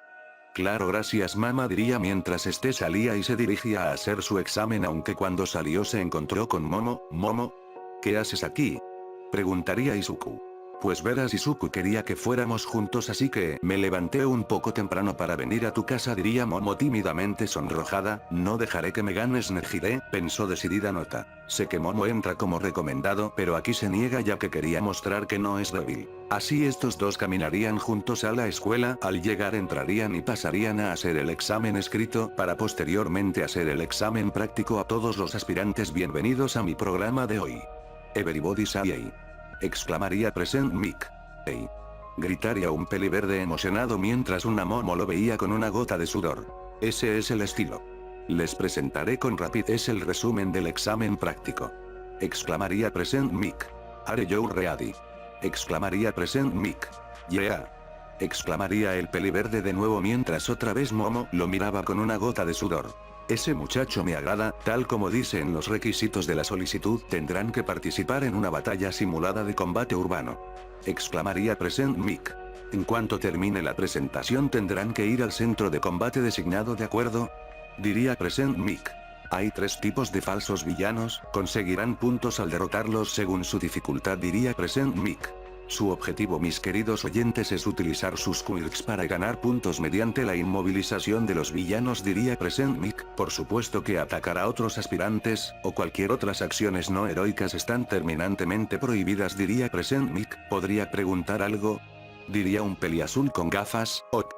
Claro gracias mamá, diría mientras este salía y se dirigía a hacer su examen, aunque cuando salió se encontró con Momo. Momo. ¿Qué haces aquí? Preguntaría Izuku. Pues verás, Izuku quería que fuéramos juntos, así que me levanté un poco temprano para venir a tu casa, diría Momo tímidamente sonrojada. No dejaré que me ganes Nejire, pensó decidida. Nota. Sé que Momo entra como recomendado, pero aquí se niega ya que quería mostrar que no es débil. Así estos dos caminarían juntos a la escuela, al llegar entrarían y pasarían a hacer el examen escrito, para posteriormente hacer el examen práctico. A todos los aspirantes, bienvenidos a mi programa de hoy. Everybody say. Exclamaría present Mic. Hey. Gritaría un peliverde emocionado mientras una Momo lo veía con una gota de sudor. Ese es el estilo. Les presentaré con rapidez el resumen del examen práctico. Exclamaría present Mic. Are you ready? Exclamaría present Mic. Yeah. Exclamaría el peliverde de nuevo mientras otra vez Momo lo miraba con una gota de sudor. Ese muchacho me agrada, tal como dice en los requisitos de la solicitud, tendrán que participar en una batalla simulada de combate urbano. Exclamaría present Mic. En cuanto termine la presentación tendrán que ir al centro de combate designado, ¿de acuerdo? Diría present Mic. Hay 3 tipos de falsos villanos, conseguirán puntos al derrotarlos según su dificultad, diría present Mic. Su objetivo, mis queridos oyentes, es utilizar sus quirks para ganar puntos mediante la inmovilización de los villanos, diría present Mic. Por supuesto que atacar a otros aspirantes, o cualquier otras acciones no heroicas están terminantemente prohibidas, diría present Mic. ¿Podría preguntar algo? Diría un peliazul con gafas. Ok.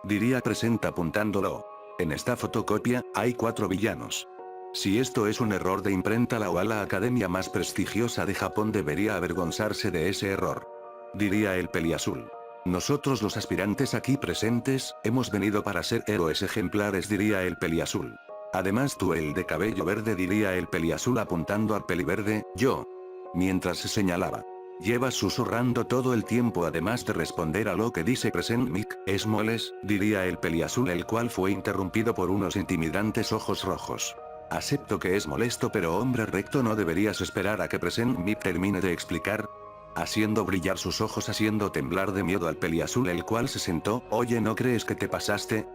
Diría present apuntándolo. En esta fotocopia, hay 4 villanos. Si esto es un error de imprenta, la OA, la academia más prestigiosa de Japón, debería avergonzarse de ese error. Diría el peliazul. Nosotros los aspirantes aquí presentes, hemos venido para ser héroes ejemplares, diría el peliazul. Además tú, el de cabello verde, diría el peliazul apuntando al peliverde, yo. Mientras se señalaba. Llevas susurrando todo el tiempo además de responder a lo que dice present Mic, es moles, diría el peliazul, el cual fue interrumpido por unos intimidantes ojos rojos. Acepto que es molesto, pero hombre recto, no deberías esperar a que present Mic termine de explicar. Haciendo brillar sus ojos, haciendo temblar de miedo al peliazul, el cual se sentó. Oye, ¿no crees que te pasaste?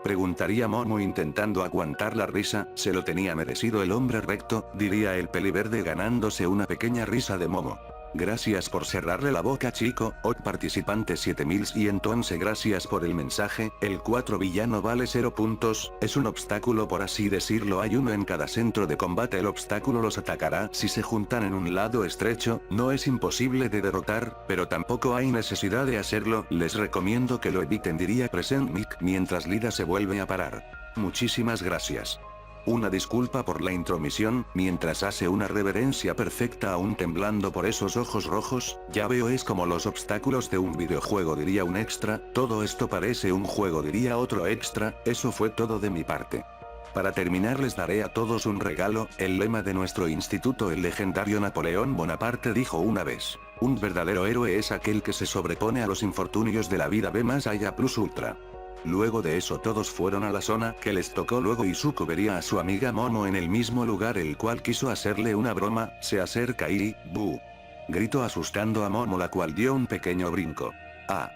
Preguntaría Momo intentando aguantar la risa, se lo tenía merecido el hombre recto, diría el peliverde ganándose una pequeña risa de Momo. Gracias por cerrarle la boca chico, participante 7000 y entonces gracias por el mensaje, el 4 villano vale 0 puntos, es un obstáculo por así decirlo, hay uno en cada centro de combate, el obstáculo los atacará si se juntan en un lado estrecho, no es imposible de derrotar, pero tampoco hay necesidad de hacerlo, les recomiendo que lo eviten diría Present Mic mientras Lida se vuelve a parar. Muchísimas gracias. Una disculpa por la intromisión, mientras hace una reverencia perfecta aún temblando por esos ojos rojos, ya veo es como los obstáculos de un videojuego diría un extra, todo esto parece un juego diría otro extra, eso fue todo de mi parte. Para terminar les daré a todos un regalo, el lema de nuestro instituto el legendario Napoleón Bonaparte dijo una vez, un verdadero héroe es aquel que se sobrepone a los infortunios de la vida ve más allá plus ultra. Luego de eso todos fueron a la zona que les tocó luego Izuku vería a su amiga Momo en el mismo lugar el cual quiso hacerle una broma, se acerca y, ¡bu! Gritó asustando a Momo la cual dio un pequeño brinco. ¡Ah!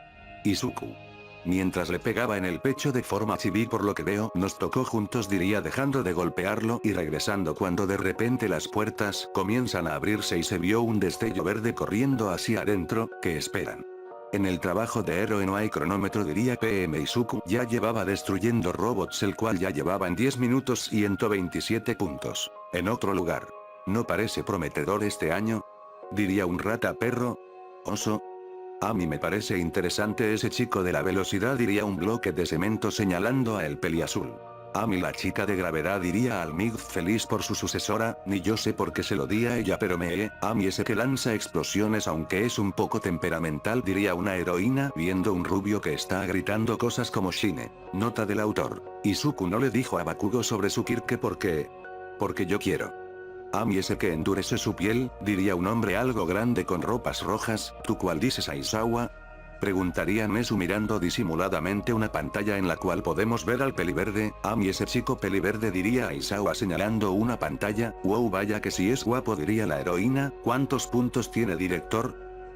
Izuku. Mientras le pegaba en el pecho de forma chibi por lo que veo nos tocó juntos diría dejando de golpearlo y regresando cuando de repente las puertas comienzan a abrirse y se vio un destello verde corriendo hacia adentro, ¿qué esperan? En el trabajo de héroe no hay cronómetro diría PM Izuku ya llevaba destruyendo robots el cual ya llevaba en 10 minutos 127 puntos. En otro lugar. ¿No parece prometedor este año? Diría un rata perro. Oso. A mí me parece interesante ese chico de la velocidad diría un bloque de cemento señalando a el peliazul. A mí la chica de gravedad diría al Mig feliz por su sucesora, ni yo sé por qué se lo di a ella pero a mí ese que lanza explosiones aunque es un poco temperamental diría una heroína viendo un rubio que está gritando cosas como Shine. Nota del autor. Izuku no le dijo a Bakugo sobre su Kirke porque yo quiero. A mí ese que endurece su piel, diría un hombre algo grande con ropas rojas, ¿tú cuál dices Aizawa? Preguntaría Nezu mirando disimuladamente una pantalla en la cual podemos ver al peliverde, a mí ese chico peliverde diría Aizawa señalando una pantalla, wow vaya que si es guapo diría la heroína, ¿cuántos puntos tiene director?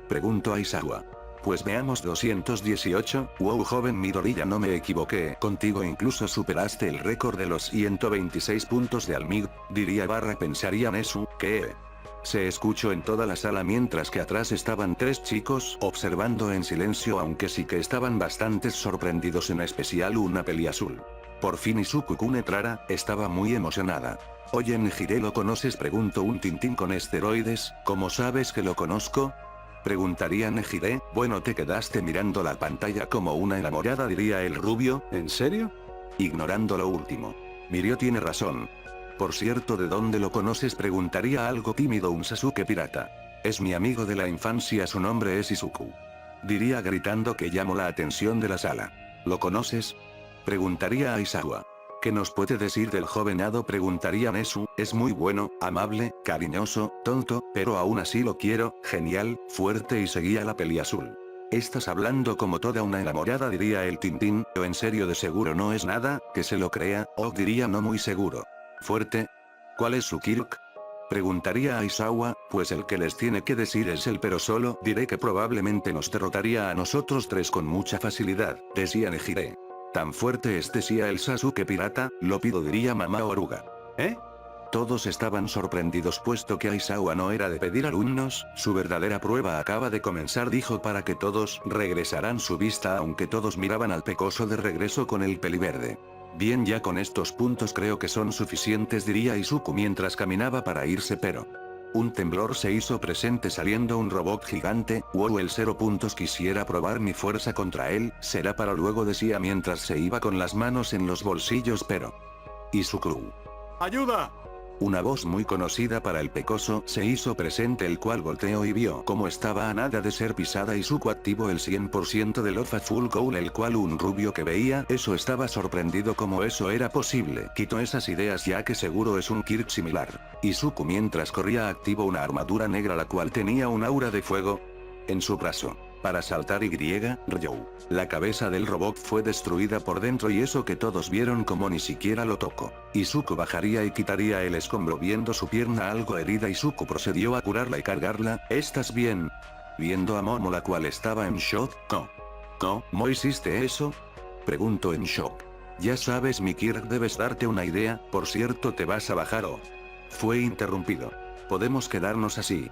Preguntó Aizawa. Pues veamos 218, wow joven Midori ya no me equivoqué, contigo incluso superaste el récord de los 126 puntos de Almig, diría barra pensaría Nezu, ¿qué? Se escuchó en toda la sala mientras que atrás estaban tres chicos observando en silencio aunque sí que estaban bastante sorprendidos en especial una peliazul. Por fin Izuku-kun entrara, estaba muy emocionada. Oye Nejire ¿lo conoces? Preguntó un Tintín con esteroides, ¿cómo sabes que lo conozco? Preguntaría Nejire, bueno te quedaste mirando la pantalla como una enamorada diría el rubio, ¿en serio? Ignorando lo último. Mirio tiene razón. Por cierto ¿de dónde lo conoces? Preguntaría algo tímido un Sasuke pirata. Es mi amigo de la infancia su nombre es Izuku. Diría gritando que llamó la atención de la sala. ¿Lo conoces? Preguntaría a Aizawa. ¿Qué nos puede decir del joven Hado? Preguntaría Nezu, es muy bueno, amable, cariñoso, tonto, pero aún así lo quiero, genial, fuerte y seguía la peliazul. Estás hablando como toda una enamorada diría el Tintín, o en serio de seguro no es nada, que se lo crea, o diría no muy seguro. ¿Fuerte? ¿Cuál es su Kirk? Preguntaría a Aizawa, pues el que les tiene que decir es él pero solo diré que probablemente nos derrotaría a nosotros tres con mucha facilidad, decía Nejire. Tan fuerte decía el Sasuke pirata, lo pido diría mamá oruga. ¿Eh? Todos estaban sorprendidos puesto que Aizawa no era de pedir alumnos, su verdadera prueba acaba de comenzar dijo para que todos regresarán su vista aunque todos miraban al pecoso de regreso con el peliverde. Bien ya con estos puntos creo que son suficientes diría Izuku mientras caminaba para irse pero. Un temblor se hizo presente saliendo un robot gigante, wow el 0 puntos quisiera probar mi fuerza contra él, será para luego decía mientras se iba con las manos en los bolsillos pero. Izuku. ¡Ayuda! Una voz muy conocida para el pecoso se hizo presente el cual volteó y vio cómo estaba a nada de ser pisada Izuku activó el 100% del Ofa Full Cowl el cual un rubio que veía eso estaba sorprendido como eso era posible. Quitó esas ideas ya que seguro es un Kirk similar. Izuku mientras corría activó una armadura negra la cual tenía un aura de fuego en su brazo. Para saltar Ryou. La cabeza del robot fue destruida por dentro y eso que todos vieron como ni siquiera lo tocó. Izuku bajaría y quitaría el escombro viendo su pierna algo herida Izuku procedió a curarla y cargarla, ¿estás bien? Viendo a Momo la cual estaba en shock, ¿Cómo hiciste eso? Preguntó en shock. Ya sabes mi Kirk, debes darte una idea, por cierto, ¿te vas a bajar o...? Fue interrumpido. ¿Podemos quedarnos así?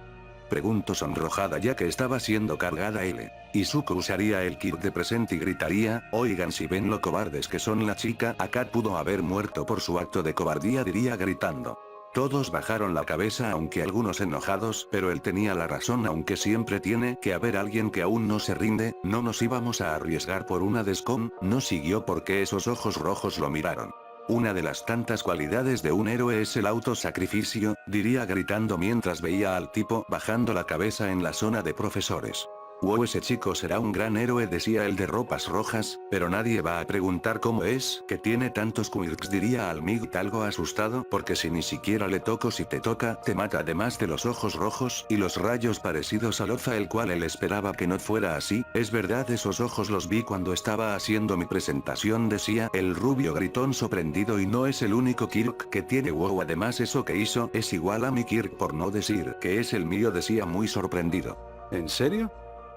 Preguntó sonrojada ya que estaba siendo cargada L. Izuku usaría el kit de presente y gritaría, oigan, si ven lo cobardes que son, la chica acá pudo haber muerto por su acto de cobardía, diría gritando. Todos bajaron la cabeza, aunque algunos enojados, pero él tenía la razón, aunque siempre tiene que haber alguien que aún no se rinde, no nos íbamos a arriesgar por una descon, no siguió porque esos ojos rojos lo miraron. Una de las tantas cualidades de un héroe es el autosacrificio, diría gritando mientras veía al tipo bajando la cabeza en la zona de profesores. Wow, ese chico será un gran héroe, decía el de ropas rojas, pero nadie va a preguntar cómo es que tiene tantos quirks, diría Almigt algo asustado, porque si ni siquiera le toco, si te toca, te mata, además de los ojos rojos y los rayos parecidos a Loza, el cual él esperaba que no fuera así. Es verdad, esos ojos los vi cuando estaba haciendo mi presentación, decía el rubio gritón sorprendido, y no es el único Kirk que tiene. Wow, además eso que hizo es igual a mi Kirk, por no decir que es el mío, decía muy sorprendido. ¿En serio?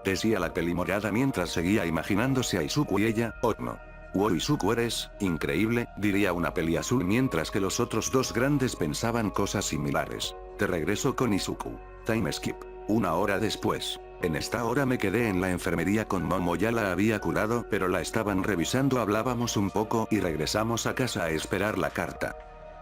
Decía la pelimorada mientras seguía imaginándose a Izuku y ella, oh no. Wow, Izuku, eres increíble, diría una peli azul mientras que los otros dos grandes pensaban cosas similares. Te regreso con Izuku. Time skip. 1 hora después. En esta hora me quedé en la enfermería con Momo, ya la había curado, pero la estaban revisando, hablábamos un poco y regresamos a casa a esperar la carta.